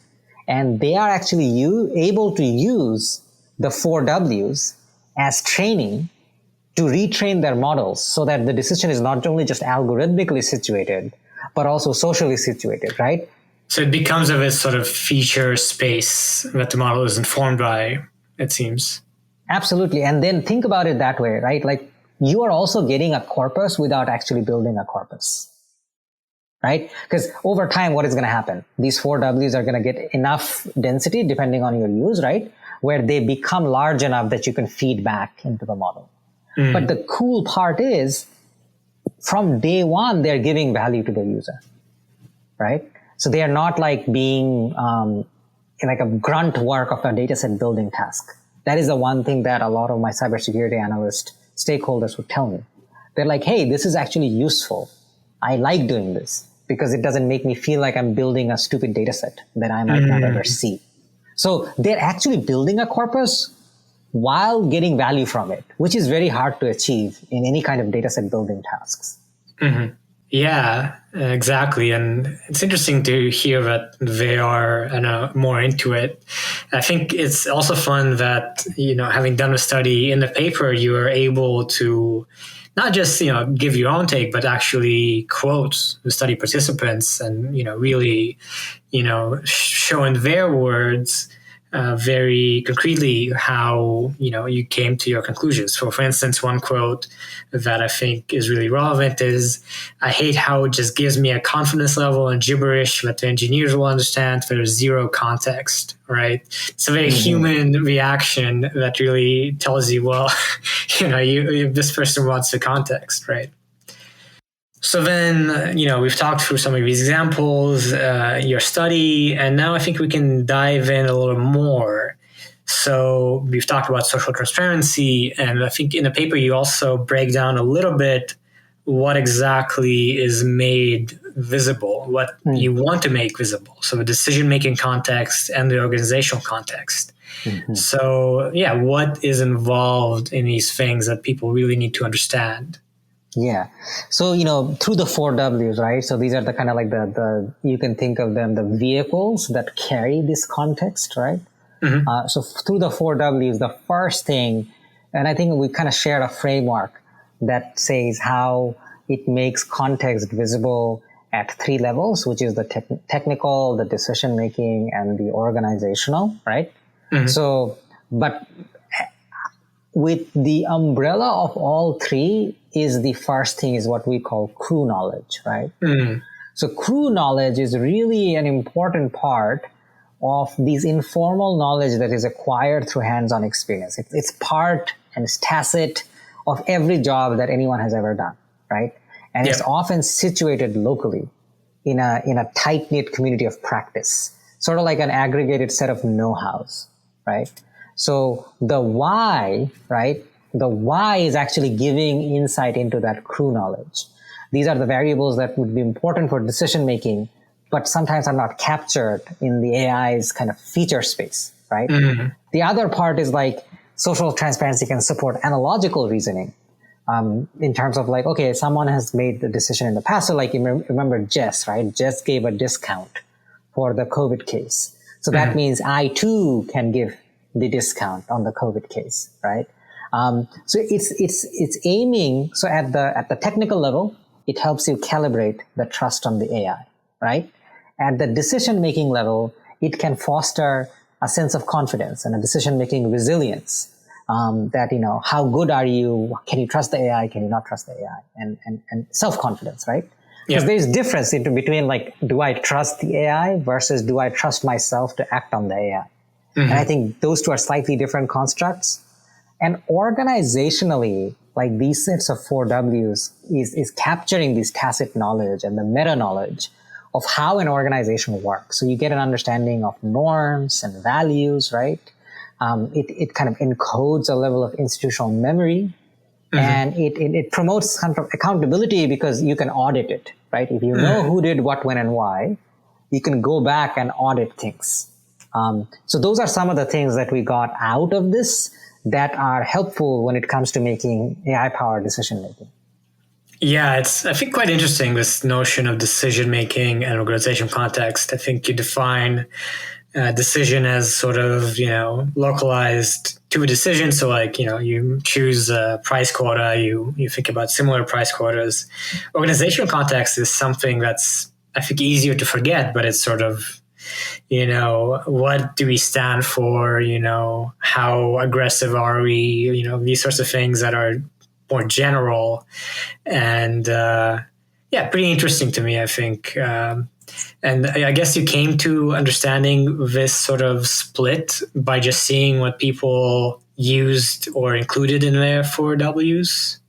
And they are actually able to use the 4 Ws as training to retrain their models so that the decision is not only just algorithmically situated, but also socially situated, right? So it becomes of a sort of feature space that the model is informed by, it seems. Absolutely. And then think about it that way, right? Like you are also getting a corpus without actually building a corpus, right? Because over time, what is going to happen? These 4 Ws are going to get enough density depending on your use, right? Where they become large enough that you can feed back into the model. But the cool part is from day one, they're giving value to the user, right? So they are not like being like a grunt work of a dataset building task. That is the one thing that a lot of my cybersecurity analyst stakeholders would tell me. They're like, hey, this is actually useful. I like doing this because it doesn't make me feel like I'm building a stupid dataset that I might not ever see. So they're actually building a corpus while getting value from it, which is very hard to achieve in any kind of dataset building tasks. Yeah, exactly. And it's interesting to hear that they are more into it. I think it's also fun that, having done a study in the paper, you are able to not just, give your own take, but actually quote the study participants and, really, show in their words very concretely how you came to your conclusions. So, for instance, one quote that I think is really relevant is, "I hate how it just gives me a confidence level and gibberish that the engineers will understand. There's zero context." Right? It's a very human reaction that really tells you, well, this person wants the context, right? So then, we've talked through some of these examples, your study, and now I think we can dive in a little more. So we've talked about social transparency, and I think in the paper you also break down a little bit what exactly is made visible, what you want to make visible. So the decision-making context and the organizational context. So, yeah, what is involved in these things that people really need to understand? Yeah. So, through the 4 Ws, right? So these are the kind of like the you can think of them, the vehicles that carry this context, right? So through the 4 Ws, the first thing, and I think we kind of shared a framework that says how it makes context visible at 3 levels, which is the technical, the decision-making, and the organizational, right? So, but with the umbrella of all 3 is the first thing is what we call crew knowledge, right? So crew knowledge is really an important part of these informal knowledge that is acquired through hands-on experience. It's part and it's tacit of every job that anyone has ever done, right? And it's often situated locally in a tight-knit community of practice, sort of like an aggregated set of know-hows, right? So the why, right? The why is actually giving insight into that crew knowledge. These are the variables that would be important for decision-making but sometimes are not captured in the AI's kind of feature space, right? Mm-hmm. The other part is like social transparency can support analogical reasoning. In terms of like, okay, someone has made the decision in the past. So like, you remember Jess, right? Jess gave a discount for the COVID case. So that means I too can give the discount on the COVID case, right? So it's aiming. So at the technical level, it helps you calibrate the trust on the AI, right? At the decision-making level, it can foster a sense of confidence and a decision-making resilience. That, how good are you? Can you trust the AI? Can you not trust the AI? And self-confidence, right? Because there's difference between like, do I trust the AI versus do I trust myself to act on the AI? And I think those two are slightly different constructs. And organizationally, like these sets of 4Ws is capturing this tacit knowledge and the meta knowledge of how an organization works. So you get an understanding of norms and values, right? It kind of encodes a level of institutional memory, and it promotes kind of accountability because you can audit it, right? If you know who did what, when, and why, you can go back and audit things. So those are some of the things that we got out of this that are helpful when it comes to making AI-powered decision-making. Yeah, it's, I think, quite interesting, this notion of decision-making and organization context. I think you define decision as sort of, localized to a decision. So like, you choose a price quota, you think about similar price quotas. Organizational context is something that's, I think, easier to forget, but it's sort of, what do we stand for? How aggressive are we? These sorts of things that are more general and, pretty interesting to me, I think. And I guess you came to understanding this sort of split by just seeing what people used or included in their 4Ws?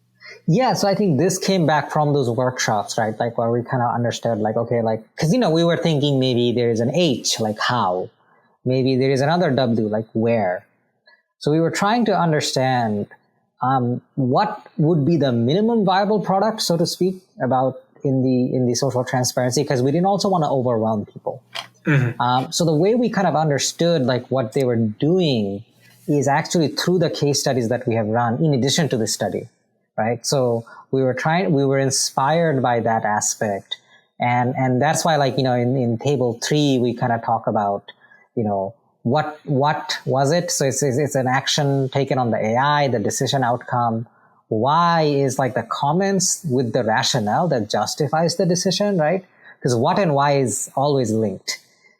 Yeah, so I think this came back from those workshops, right? Like where we kind of understood like, okay, like, because, we were thinking maybe there is an H, like how. Maybe there is another W, like where. So we were trying to understand what would be the minimum viable product, so to speak, about in the social transparency, because we didn't also want to overwhelm people. So the way we kind of understood like what they were doing is actually through the case studies that we have run in addition to this study, right? So we were inspired by that aspect. And that's why, like, in table 3, we kind of talk about, what was it? So it's an action taken on the AI, the decision outcome. Why is like the comments with the rationale that justifies the decision, right? Because what and why is always linked.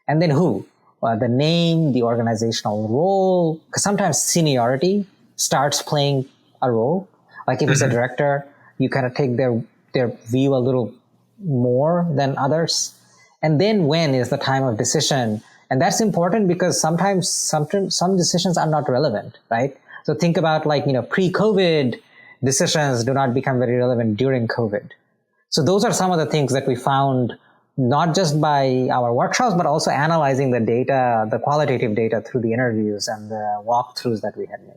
And then who? The name, the organizational role, because sometimes seniority starts playing a role. Like if it's a director, you kind of take their view a little more than others. And then when is the time of decision? And that's important because sometimes some decisions are not relevant, right? So think about like, pre-COVID decisions do not become very relevant during COVID. So those are some of the things that we found, not just by our workshops, but also analyzing the data, the qualitative data through the interviews and the walkthroughs that we had made.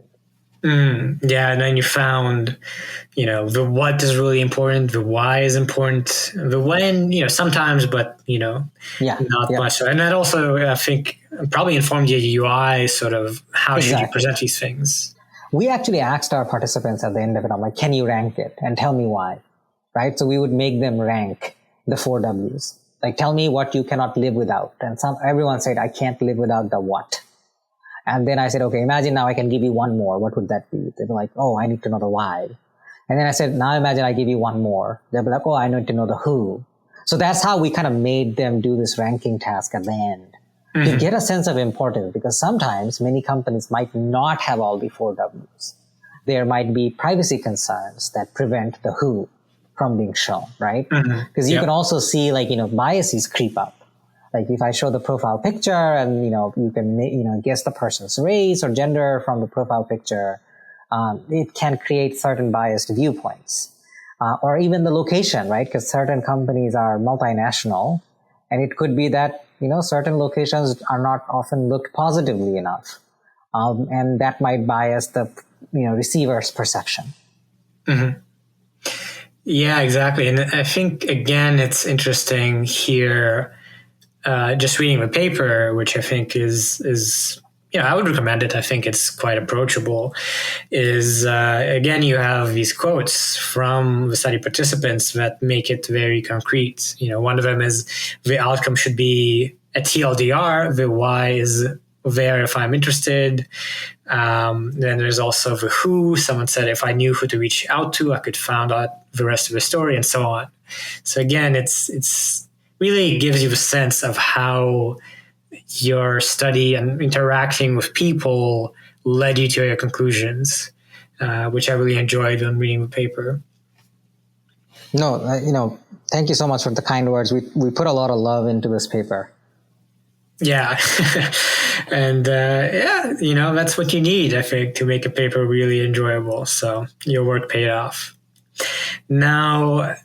Yeah, and then you found, the what is really important, the why is important, the when, sometimes, but, not much. So, and that also, I think, probably informed your UI, sort of how should you present these things? We actually asked our participants at the end of it, I'm like, can you rank it? And tell me why, right? So we would make them rank the 4Ws. Like, tell me what you cannot live without. And everyone said, I can't live without the what. And then I said, okay, imagine now I can give you one more. What would that be? They'd be like, oh, I need to know the why. And then I said, now imagine I give you one more. They'll be like, oh, I need to know the who. So that's how we kind of made them do this ranking task at the end to get a sense of importance, because sometimes many companies might not have all the 4Ws. There might be privacy concerns that prevent the who from being shown, right? Because you can also see like, biases creep up. Like if I show the profile picture and, you can, guess the person's race or gender from the profile picture, it can create certain biased viewpoints. Or even the location, right? Because certain companies are multinational, and it could be that, certain locations are not often looked positively enough. And that might bias the, receiver's perception. Yeah, exactly. And I think, again, it's interesting here just reading the paper, which I think is I would recommend it. I think it's quite approachable. Is again, you have these quotes from the study participants that make it very concrete. One of them is the outcome should be a TLDR. The why is there if I'm interested. Then there's also the who. Someone said if I knew who to reach out to, I could find out the rest of the story, and so on. So again, it's really gives you a sense of how your study and interacting with people led you to your conclusions, which I really enjoyed when reading the paper. No, thank you so much for the kind words. We put a lot of love into this paper. Yeah. And that's what you need, I think, to make a paper really enjoyable. So your work paid off. Now,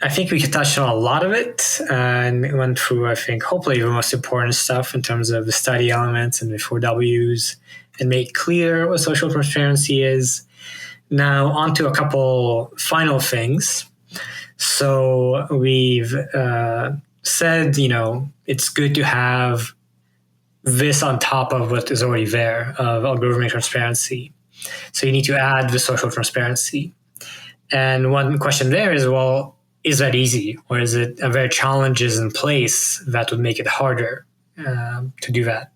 I think we touched on a lot of it and went through, I think, hopefully the most important stuff in terms of the study elements and the 4Ws and made clear what social transparency is. Now, on to a couple final things. So we've said, it's good to have this on top of what is already there of algorithmic transparency. So you need to add the social transparency. And one question there is, well, is that easy, or is it there are challenges in place that would make it harder to do that?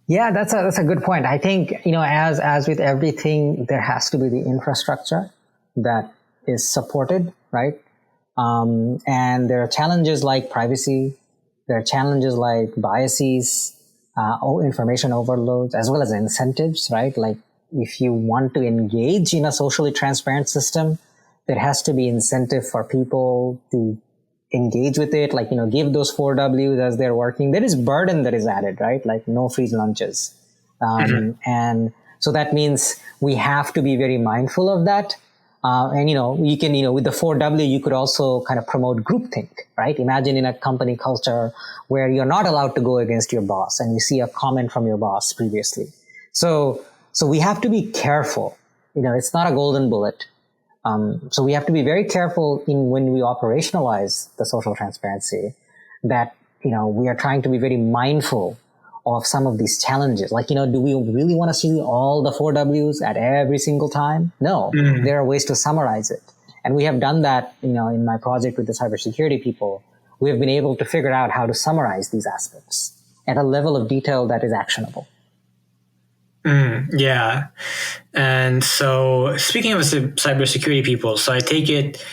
Yeah, that's a good point. I think as with everything, there has to be the infrastructure that is supported, right? And there are challenges like privacy. There are challenges like biases, information overloads, as well as incentives, right? Like if you want to engage in a socially transparent system, there has to be incentive for people to engage with it, like, give those 4Ws as they're working. There is burden that is added, right? Like no free lunches. And so that means we have to be very mindful of that. And, you can, with the 4W, you could also kind of promote groupthink, right? Imagine in a company culture where you're not allowed to go against your boss and you see a comment from your boss previously. So we have to be careful. It's not a golden bullet. So we have to be very careful when we operationalize the social transparency that, we are trying to be very mindful of some of these challenges. Like, do we really want to see all the 4Ws at every single time? No, there are ways to summarize it. And we have done that, in my project with the cybersecurity people. We have been able to figure out how to summarize these aspects at a level of detail that is actionable. Yeah. And so speaking of the cybersecurity people, so I take it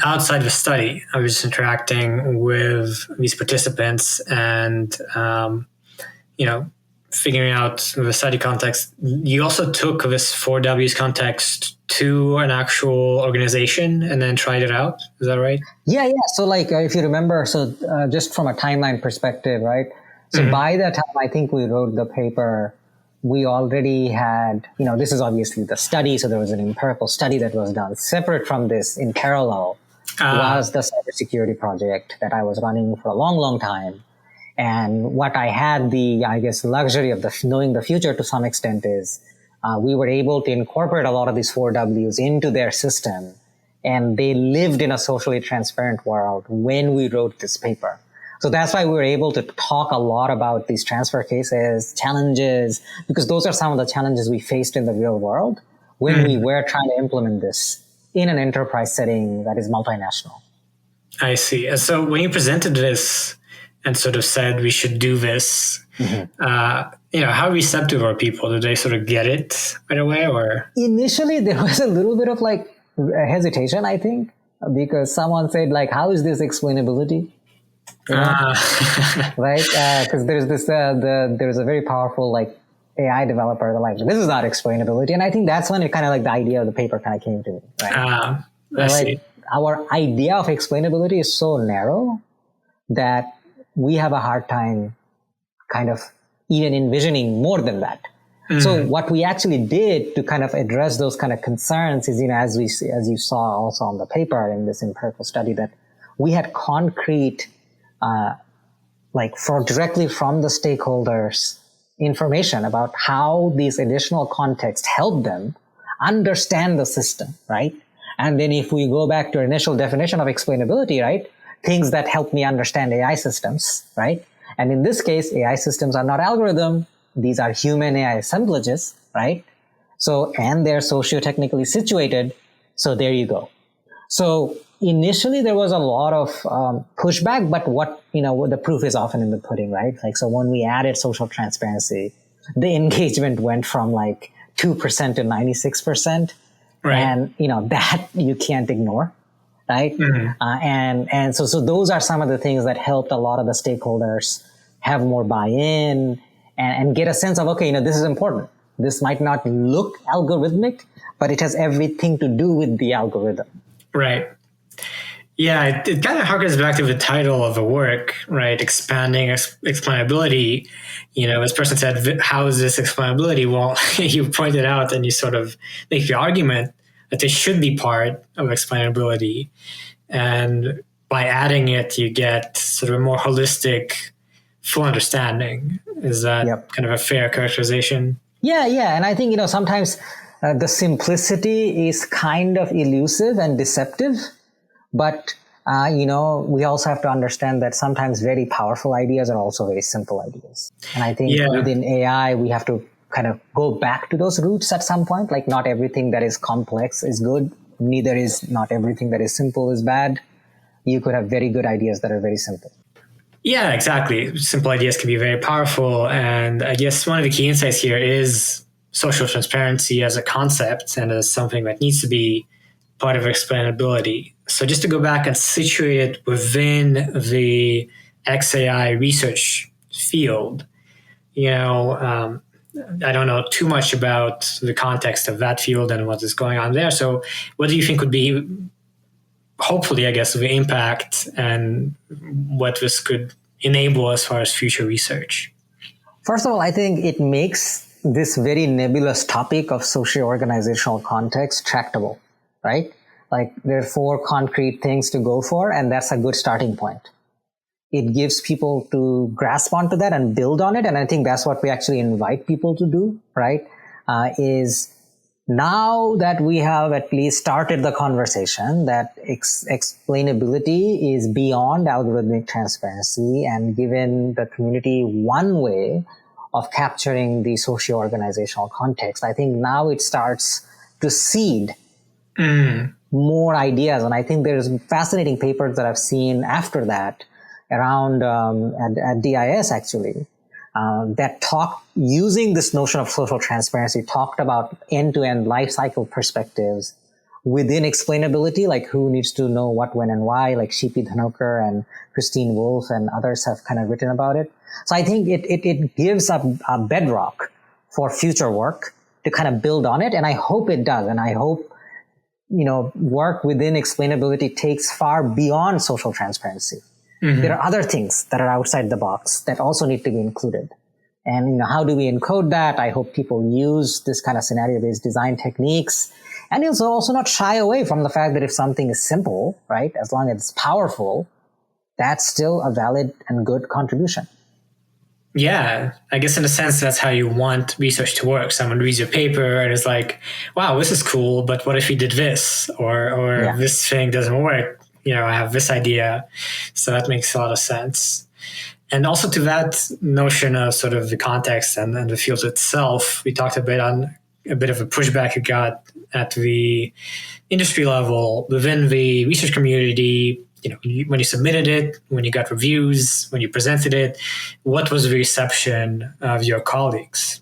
outside the study, I was just interacting with these participants and, figuring out the study context. You also took this 4Ws context to an actual organization and then tried it out. Is that right? Yeah. So like, if you remember, just from a timeline perspective, right? So by the time I think we wrote the paper, we already had, this is obviously the study. So there was an empirical study that was done. Separate from this, in parallel, was the cybersecurity project that I was running for a long, long time. And what I had the, luxury of knowing the future to some extent is we were able to incorporate a lot of these 4Ws into their system. And they lived in a socially transparent world when we wrote this paper. So that's why we were able to talk a lot about these transfer cases, challenges, because those are some of the challenges we faced in the real world when we were trying to implement this in an enterprise setting that is multinational. I see. So when you presented this and sort of said we should do this, how receptive are people? Did they sort of get it right away? Or initially there was a little bit of like hesitation, I think, because someone said like, how is this explainability? Right? Because there's this, there's a very powerful like AI developer that like, this is not explainability. And I think that's when it kind of like the idea of the paper kind of came to me. Right? I see. Our idea of explainability is so narrow that we have a hard time kind of even envisioning more than that. So what we actually did to kind of address those kind of concerns is, as you saw also on the paper in this empirical study, that we had concrete directly from the stakeholders information about how these additional contexts help them understand the system, right? And then if we go back to our initial definition of explainability, right? Things that help me understand AI systems, right? And in this case, AI systems are not algorithm. These are human AI assemblages, right? So, and they're socio-technically situated. So there you go. So initially there was a lot of pushback, but the proof is often in the pudding, right? Like, so when we added social transparency, the engagement went from like 2% to 96%. Right. And, that you can't ignore. Right. Mm-hmm. And so those are some of the things that helped a lot of the stakeholders have more buy-in and get a sense of, okay, this is important. This might not look algorithmic, but it has everything to do with the algorithm. Right. Yeah, it kind of harkens back to the title of the work, right? Expanding explainability. This person said, how is this explainability? Well, you pointed out and you sort of make the argument that they should be part of explainability. And by adding it, you get sort of a more holistic, full understanding. Is that kind of a fair characterization? Yeah. And I think, sometimes the simplicity is kind of elusive and deceptive. But, we also have to understand that sometimes very powerful ideas are also very simple ideas. And I think within AI, we have to kind of go back to those roots at some point. Like, not everything that is complex is good. Neither is not everything that is simple is bad. You could have very good ideas that are very simple. Yeah, exactly. Simple ideas can be very powerful. And I guess one of the key insights here is social transparency as a concept and as something that needs to be part of explainability. So just to go back and situate it within the XAI research field, I don't know too much about the context of that field and what is going on there. So what do you think would be, hopefully, I guess, the impact and what this could enable as far as future research? First of all, I think it makes this very nebulous topic of socio-organizational context tractable, right? Like, there are 4 concrete things to go for, and that's a good starting point. It gives people to grasp onto that and build on it. And I think that's what we actually invite people to do, right? Is now that we have at least started the conversation that explainability is beyond algorithmic transparency and given the community one way of capturing the socio-organizational context, I think now it starts to seed more ideas. And I think there's fascinating papers that I've seen after that around at DIS actually, that talk using this notion of social transparency, talked about end-to-end life cycle perspectives within explainability, like who needs to know what, when, and why, like Shipi Dhanokar and Christine Wolf and others have kind of written about it. So I think it gives a bedrock for future work to kind of build on it. And I hope it does. And I hope, work within explainability takes far beyond social transparency. Mm-hmm. There are other things that are outside the box that also need to be included. And, how do we encode that? I hope people use this kind of scenario-based design techniques. And also not shy away from the fact that if something is simple, right, as long as it's powerful, that's still a valid and good contribution. Yeah, I guess in a sense, that's how you want research to work. Someone reads your paper and is like, wow, this is cool, but what if we did this? Or this thing doesn't work. I have this idea. So that makes a lot of sense. And also to that notion of sort of the context and the field itself, we talked a bit of a pushback you got at the industry level within the research community. When you submitted it, when you got reviews, when you presented it, what was the reception of your colleagues?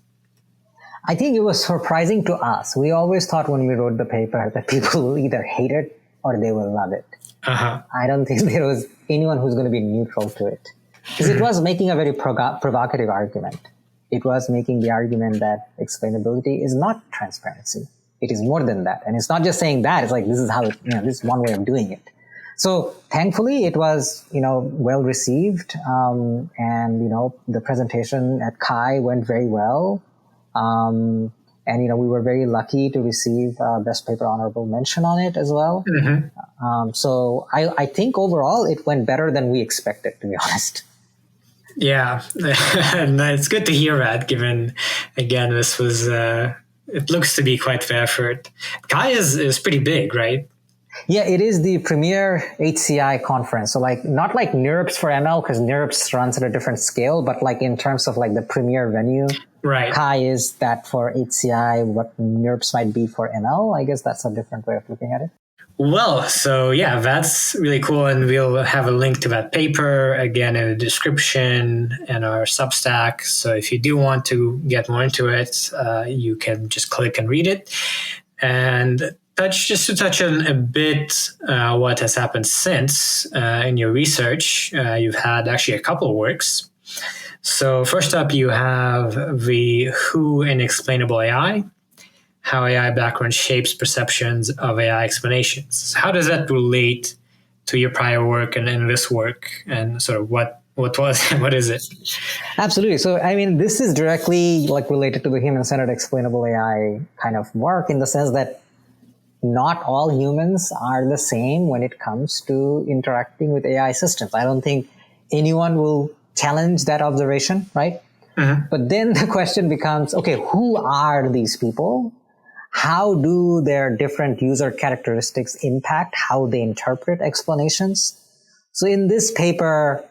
I think it was surprising to us. We always thought when we wrote the paper that people will either hate it or they will love it. Uh-huh. I don't think there was anyone who's going to be neutral to it. Because it was making a very provocative argument. It was making the argument that explainability is not transparency. It is more than that. And it's not just saying that. It's like, this is how this is one way of doing it. So thankfully it was, well received. And, the presentation at CHI went very well. And, we were very lucky to receive Best Paper Honorable Mention on it as well. Mm-hmm. So I think overall it went better than we expected, to be honest. Yeah, and it's good to hear that, given, again, this was, it looks to be quite the effort. CHI is pretty big, right? Yeah, it is the premier HCI conference. So like, not like NeurIPS for ML, because NeurIPS runs at a different scale, but like in terms of like the premier venue, Right. Chi is that for HCI, what NeurIPS might be for ML. I guess that's a different way of looking at it. Well, so yeah, that's really cool. And we'll have a link to that paper again in the description and our Substack. So if you do want to get more into it, you can just click and read it. And just to touch on a bit what has happened since in your research, you've had actually a couple of works. So first up, you have the Who in Explainable AI, how AI background shapes perceptions of AI explanations. How does that relate to your prior work and in this work, and sort of what is it? Absolutely. So, I mean, this is directly like related to the human-centered explainable AI kind of work, in the sense that not all humans are the same when it comes to interacting with AI systems. I don't think anyone will challenge that observation, right? Mm-hmm. But then the question becomes, okay, who are these people? How do their different user characteristics impact how they interpret explanations? So in this paper,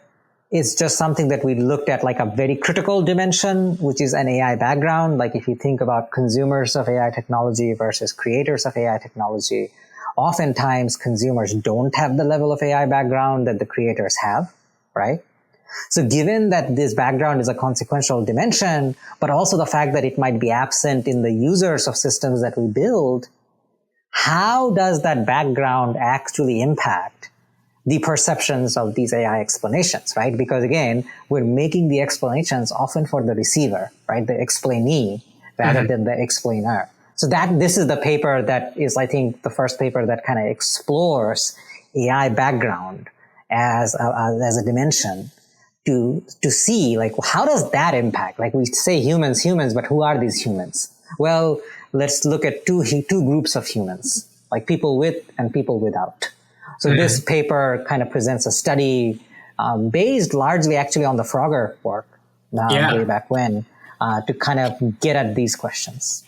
it's just something that we looked at like a very critical dimension, which is an AI background. Like if you think about consumers of AI technology versus creators of AI technology, oftentimes consumers don't have the level of AI background that the creators have, right? So given that this background is a consequential dimension, but also the fact that it might be absent in the users of systems that we build, how does that background actually impact the perceptions of these AI explanations, right? Because again, we're making the explanations often for the receiver, right? The explainee rather than the explainer. So this is the paper that is, I think, the first paper that kind of explores AI background as a dimension to see, like, how does that impact? Like we say humans, but who are these humans? Well, let's look at two groups of humans, like people with and people without. So this paper kind of presents a study based largely actually on the Frogger work way back when to kind of get at these questions.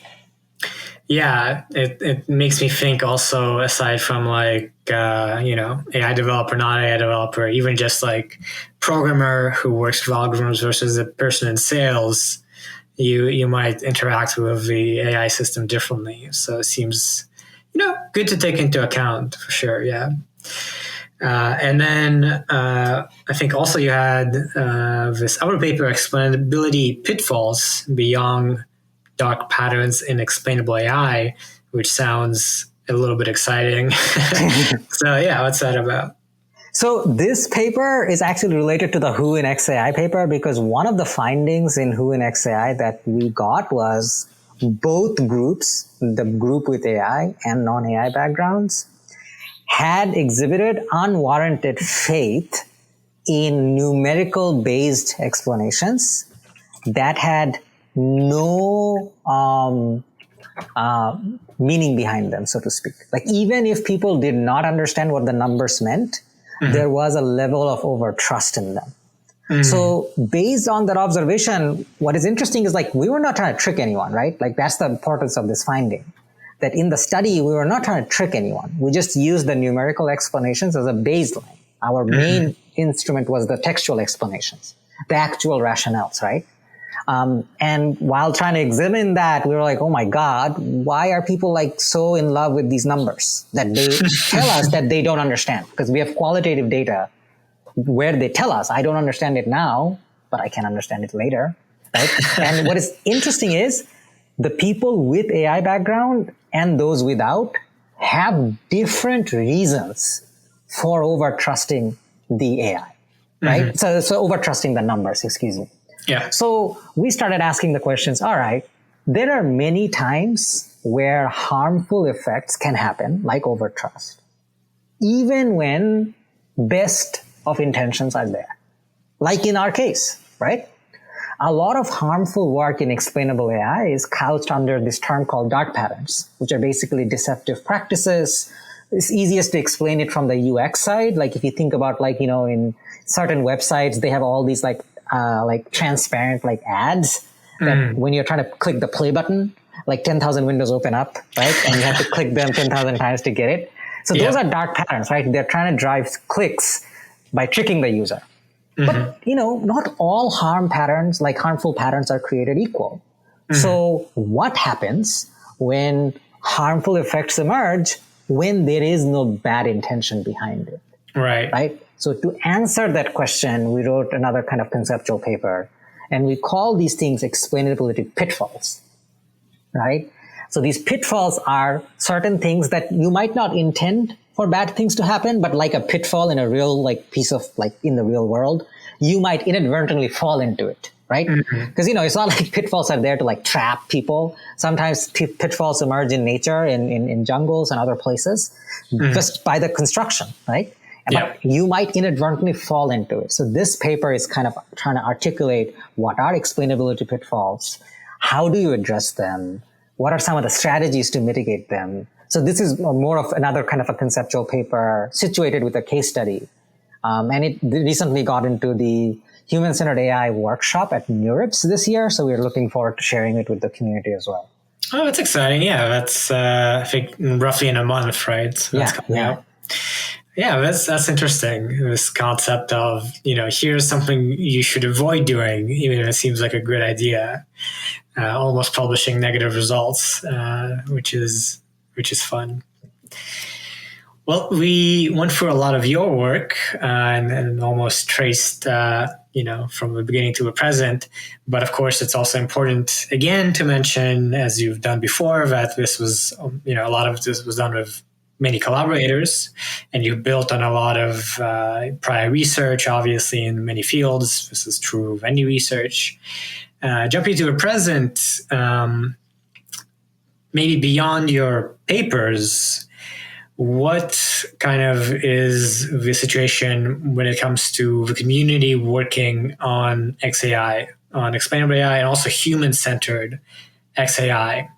Yeah, it makes me think also, aside from like, AI developer, not AI developer, even just like programmer who works with algorithms versus a person in sales, you might interact with the AI system differently. So it seems, good to take into account for sure. Yeah. And then I think also you had this other paper, Explainability Pitfalls Beyond Dark Patterns in Explainable AI, which sounds a little bit exciting. So yeah, what's that about? So this paper is actually related to the Who in XAI paper, because one of the findings in Who in XAI that we got was both groups, the group with AI and non-AI backgrounds, had exhibited unwarranted faith in numerical-based explanations that had no meaning behind them, so to speak. Like even if people did not understand what the numbers meant, there was a level of over-trust in them. So based on that observation, what is interesting is like we were not trying to trick anyone, right? Like that's the importance of this finding. That in the study, we were not trying to trick anyone. We just used the numerical explanations as a baseline. Our main instrument was the textual explanations, the actual rationales, right? And while trying to examine that, we were like, oh my God, why are people like so in love with these numbers that they tell us that they don't understand? Because we have qualitative data where they tell us, I don't understand it now, but I can understand it later, right? And what is interesting is the people with AI background and those without have different reasons for over trusting the AI, right? So over trusting the numbers, excuse me. Yeah. So we started asking the questions, all right, there are many times where harmful effects can happen, like overtrust, even when best of intentions are there, like in our case, right? A lot of harmful work in explainable AI is couched under this term called dark patterns, which are basically deceptive practices. It's easiest to explain it from the UX side. Like if you think about in certain websites, they have all these like transparent like ads that when you're trying to click the play button, like 10,000 windows open up, right? And you have to click them 10,000 times to get it. So those are dark patterns, right? They're trying to drive clicks by tricking the user. But, not all harmful patterns are created equal. So what happens when harmful effects emerge when there is no bad intention behind it? Right? So to answer that question, we wrote another kind of conceptual paper, and we call these things explainability pitfalls, right? So these pitfalls are certain things that you might not intend for bad things to happen, but like a pitfall in a real piece of in the real world, you might inadvertently fall into it, right? Because it's not like pitfalls are there to trap people. Sometimes pitfalls emerge in nature, in jungles and other places, just by the construction, right? But you might inadvertently fall into it. So this paper is kind of trying to articulate what are explainability pitfalls, how do you address them, what are some of the strategies to mitigate them. So this is more of another kind of a conceptual paper situated with a case study. And it recently got into the Human AI workshop at NeurIPS this year. So we're looking forward to sharing it with the community as well. Oh, that's exciting. Yeah, that's I think roughly in a month, right? So that's coming up. Yeah, that's interesting. This concept of, here's something you should avoid doing, even if it seems like a good idea. Almost publishing negative results, which is fun. Well, we went through a lot of your work and almost traced, from the beginning to the present. But of course, it's also important, again, to mention, as you've done before, that this was, a lot of this was done with many collaborators, and you built on a lot of prior research, obviously, in many fields. This is true of any research. Jumping to the present, maybe beyond your papers, what kind of is the situation when it comes to the community working on XAI, on explainable AI, and also human-centered XAI?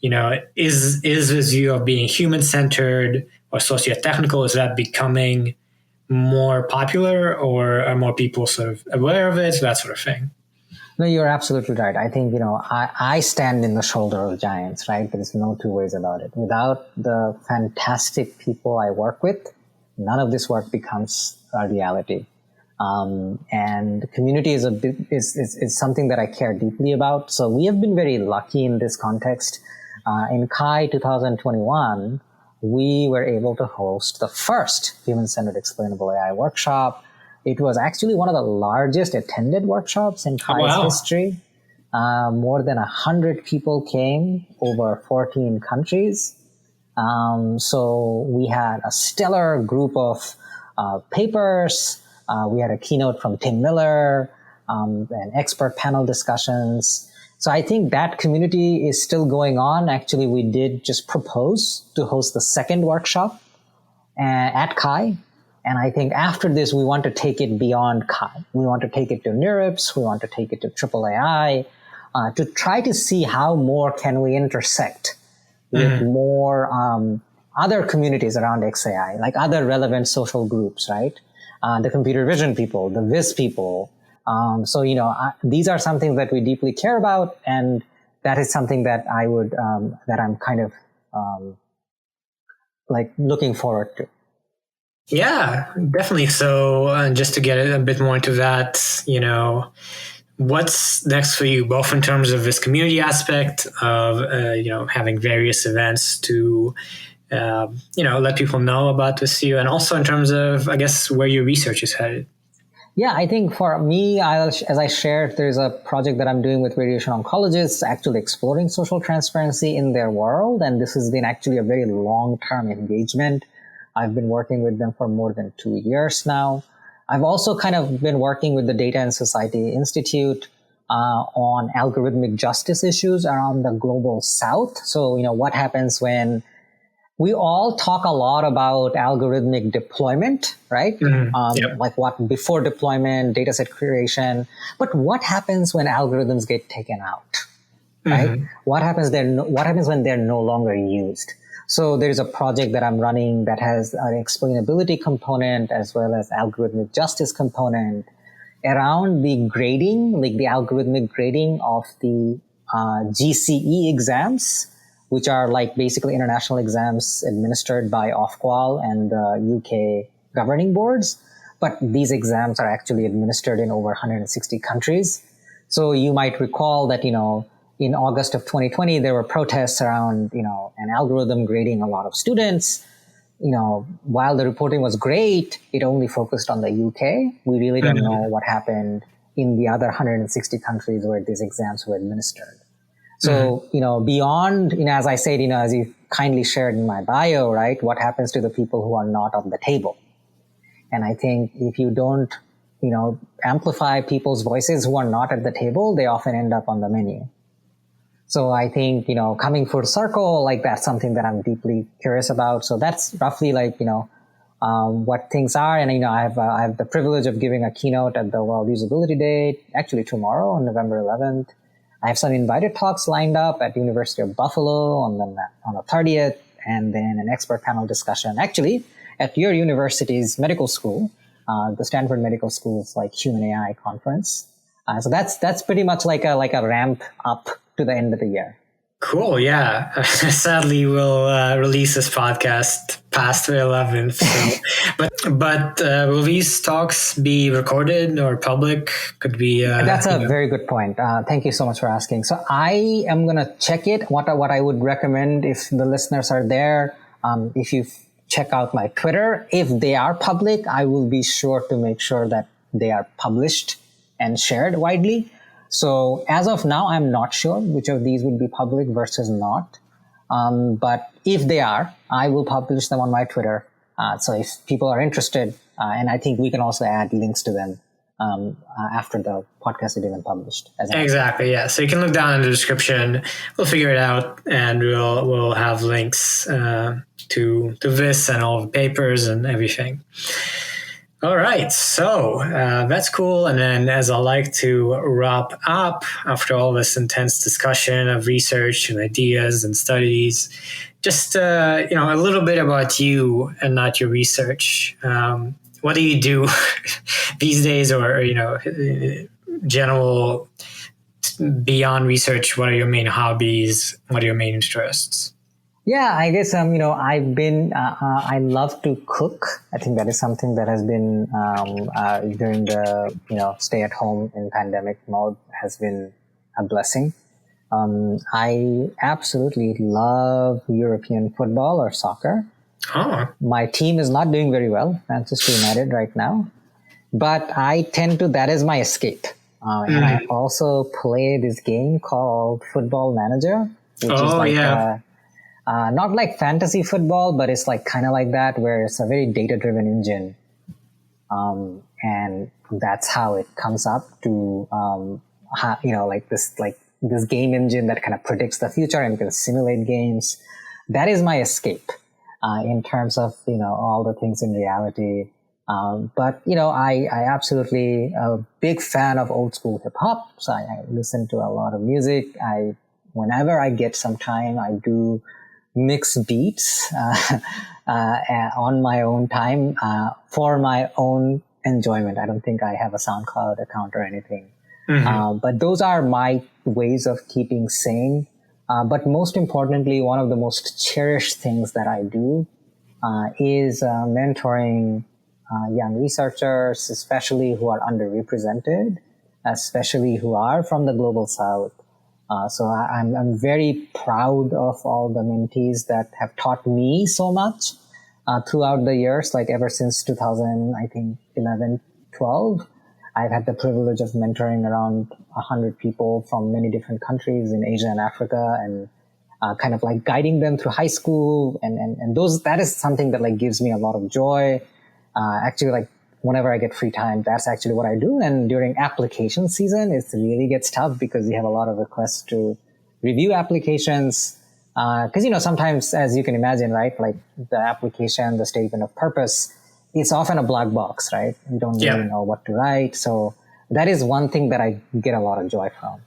Is this view of being human-centered or socio-technical, is that becoming more popular, or are more people sort of aware of it, that sort of thing? No, you're absolutely right. I think, I stand in the shoulder of giants, right? There's no two ways about it. Without the fantastic people I work with, none of this work becomes a reality. And community is something that I care deeply about. So we have been very lucky in this context. In CAI 2021, we were able to host the first human-centered explainable AI workshop. It was actually one of the largest attended workshops in CAI's history. More than 100 people came, over 14 countries. So we had a stellar group of papers. We had a keynote from Tim Miller, and expert panel discussions. So I think that community is still going on. Actually, we did just propose to host the second workshop at CAI. And I think after this, we want to take it beyond CAI. We want to take it to NeurIPS. We want to take it to AAAI to try to see how more can we intersect with more other communities around XAI, like other relevant social groups, right? The computer vision people, the Viz people. So, these are something that we deeply care about. And that is something that that I'm kind of looking forward to. Yeah, definitely. So just to get a bit more into that, what's next for you, both in terms of this community aspect of, having various events to, let people know about this you, and also in terms of, I guess, where your research is headed? Yeah, I think for me, as I shared, there's a project that I'm doing with radiation oncologists, actually exploring social transparency in their world. And this has been actually a very long-term engagement. I've been working with them for more than 2 years now. I've also kind of been working with the Data and Society Institute on algorithmic justice issues around the global south. So, what happens when we all talk a lot about algorithmic deployment, right? Like what before deployment, dataset creation. But what happens when algorithms get taken out, right? What happens when they're no longer used? So there's a project that I'm running that has an explainability component as well as algorithmic justice component around the grading, like the algorithmic grading of the GCE exams which are like basically international exams administered by Ofqual and the UK governing boards. But these exams are actually administered in over 160 countries. So you might recall that, in August of 2020, there were protests around, an algorithm grading a lot of students. While the reporting was great, it only focused on the UK. We really don't know what happened in the other 160 countries where these exams were administered. So, beyond, as I said, as you kindly shared in my bio, right, what happens to the people who are not on the table? And I think if you don't, amplify people's voices who are not at the table, they often end up on the menu. So I think, coming full circle, like that's something that I'm deeply curious about. So that's roughly like, what things are. And, I have the privilege of giving a keynote at the World Usability Day, actually tomorrow on November 11th. I have some invited talks lined up at the University of Buffalo on the 30th, and then an expert panel discussion, actually, at your university's medical school, the Stanford Medical School's like Human AI conference. So that's pretty much like a ramp up to the end of the year. Cool. Yeah. Sadly, we'll release this podcast past the 11th. So. but will these talks be recorded or public? Could be. That's a very good point. Thank you so much for asking. So I am going to check it. What I would recommend if the listeners are there, if you check out my Twitter, if they are public, I will be sure to make sure that they are published and shared widely. So as of now, I'm not sure which of these would be public versus not. But if they are, I will publish them on my Twitter. So if people are interested, and I think we can also add links to them after the podcast is even published. Exactly. Yeah. So you can look down in the description. We'll figure it out, and we'll have links to this and all the papers and everything. All right, so that's cool. And then as I like to wrap up after all this intense discussion of research and ideas and studies, just, a little bit about you and not your research. What do you do these days, or, general beyond research? What are your main hobbies? What are your main interests? Yeah, I guess, I've been, I love to cook. I think that is something that has been, during the, stay at home in pandemic mode has been a blessing. I absolutely love European football or soccer. Oh. My team is not doing very well, Manchester United right now, but that is my escape. And I also play this game called Football Manager, which is like, not like fantasy football, but it's like kind of like that, where it's a very data-driven engine. And that's how it comes up to, this game engine that kind of predicts the future and can simulate games. That is my escape, in terms of, all the things in reality. But I absolutely a big fan of old school hip hop. So I listen to a lot of music. Whenever I get some time, I do mix beats on my own time for my own enjoyment. I don't think I have a SoundCloud account or anything. But those are my ways of keeping sane. But most importantly, one of the most cherished things that I do is mentoring young researchers, especially who are underrepresented, especially who are from the global south. So I'm very proud of all the mentees that have taught me so much throughout the years, like ever since 2011, 12. I've had the privilege of mentoring around 100 people from many different countries in Asia and Africa, and kind of like guiding them through high school. And that is something that like gives me a lot of joy. Actually, like whenever I get free time, that's actually what I do. And during application season, it really gets tough because we have a lot of requests to review applications. Because, sometimes, as you can imagine, right, like the application, the statement of purpose, it's often a black box, right? You don't really know what to write. So that is one thing that I get a lot of joy from.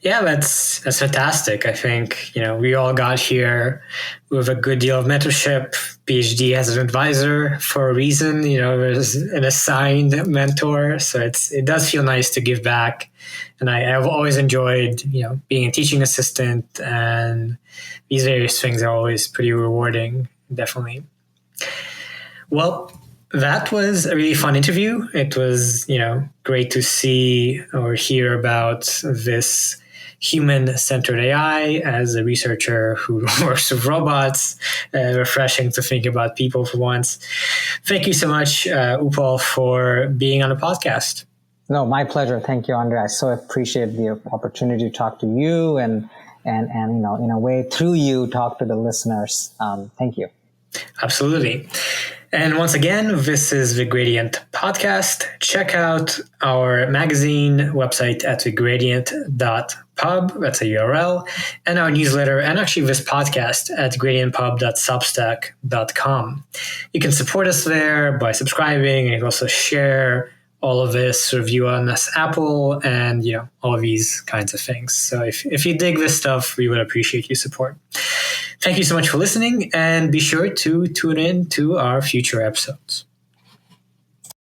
Yeah, that's fantastic. I think, we all got here with a good deal of mentorship, PhD as an advisor for a reason. There's an assigned mentor, so it does feel nice to give back. And I've always enjoyed, being a teaching assistant, and these various things are always pretty rewarding, definitely. Well, that was a really fun interview. It was, great to see or hear about this human-centered AI as a researcher who works with robots. Refreshing to think about people for once. Thank you so much, Upol, for being on the podcast. No, my pleasure. Thank you, Andre. I so appreciate the opportunity to talk to you and in a way, through you, talk to the listeners. Thank you. Absolutely. And once again, this is the Gradient Podcast. Check out our magazine website at thegradient.pub. That's a URL. And our newsletter, and actually this podcast at gradientpub.substack.com. You can support us there by subscribing, and you can also share all of this, review on us, Apple, and all of these kinds of things. So if you dig this stuff, we would appreciate your support. Thank you so much for listening, and be sure to tune in to our future episodes.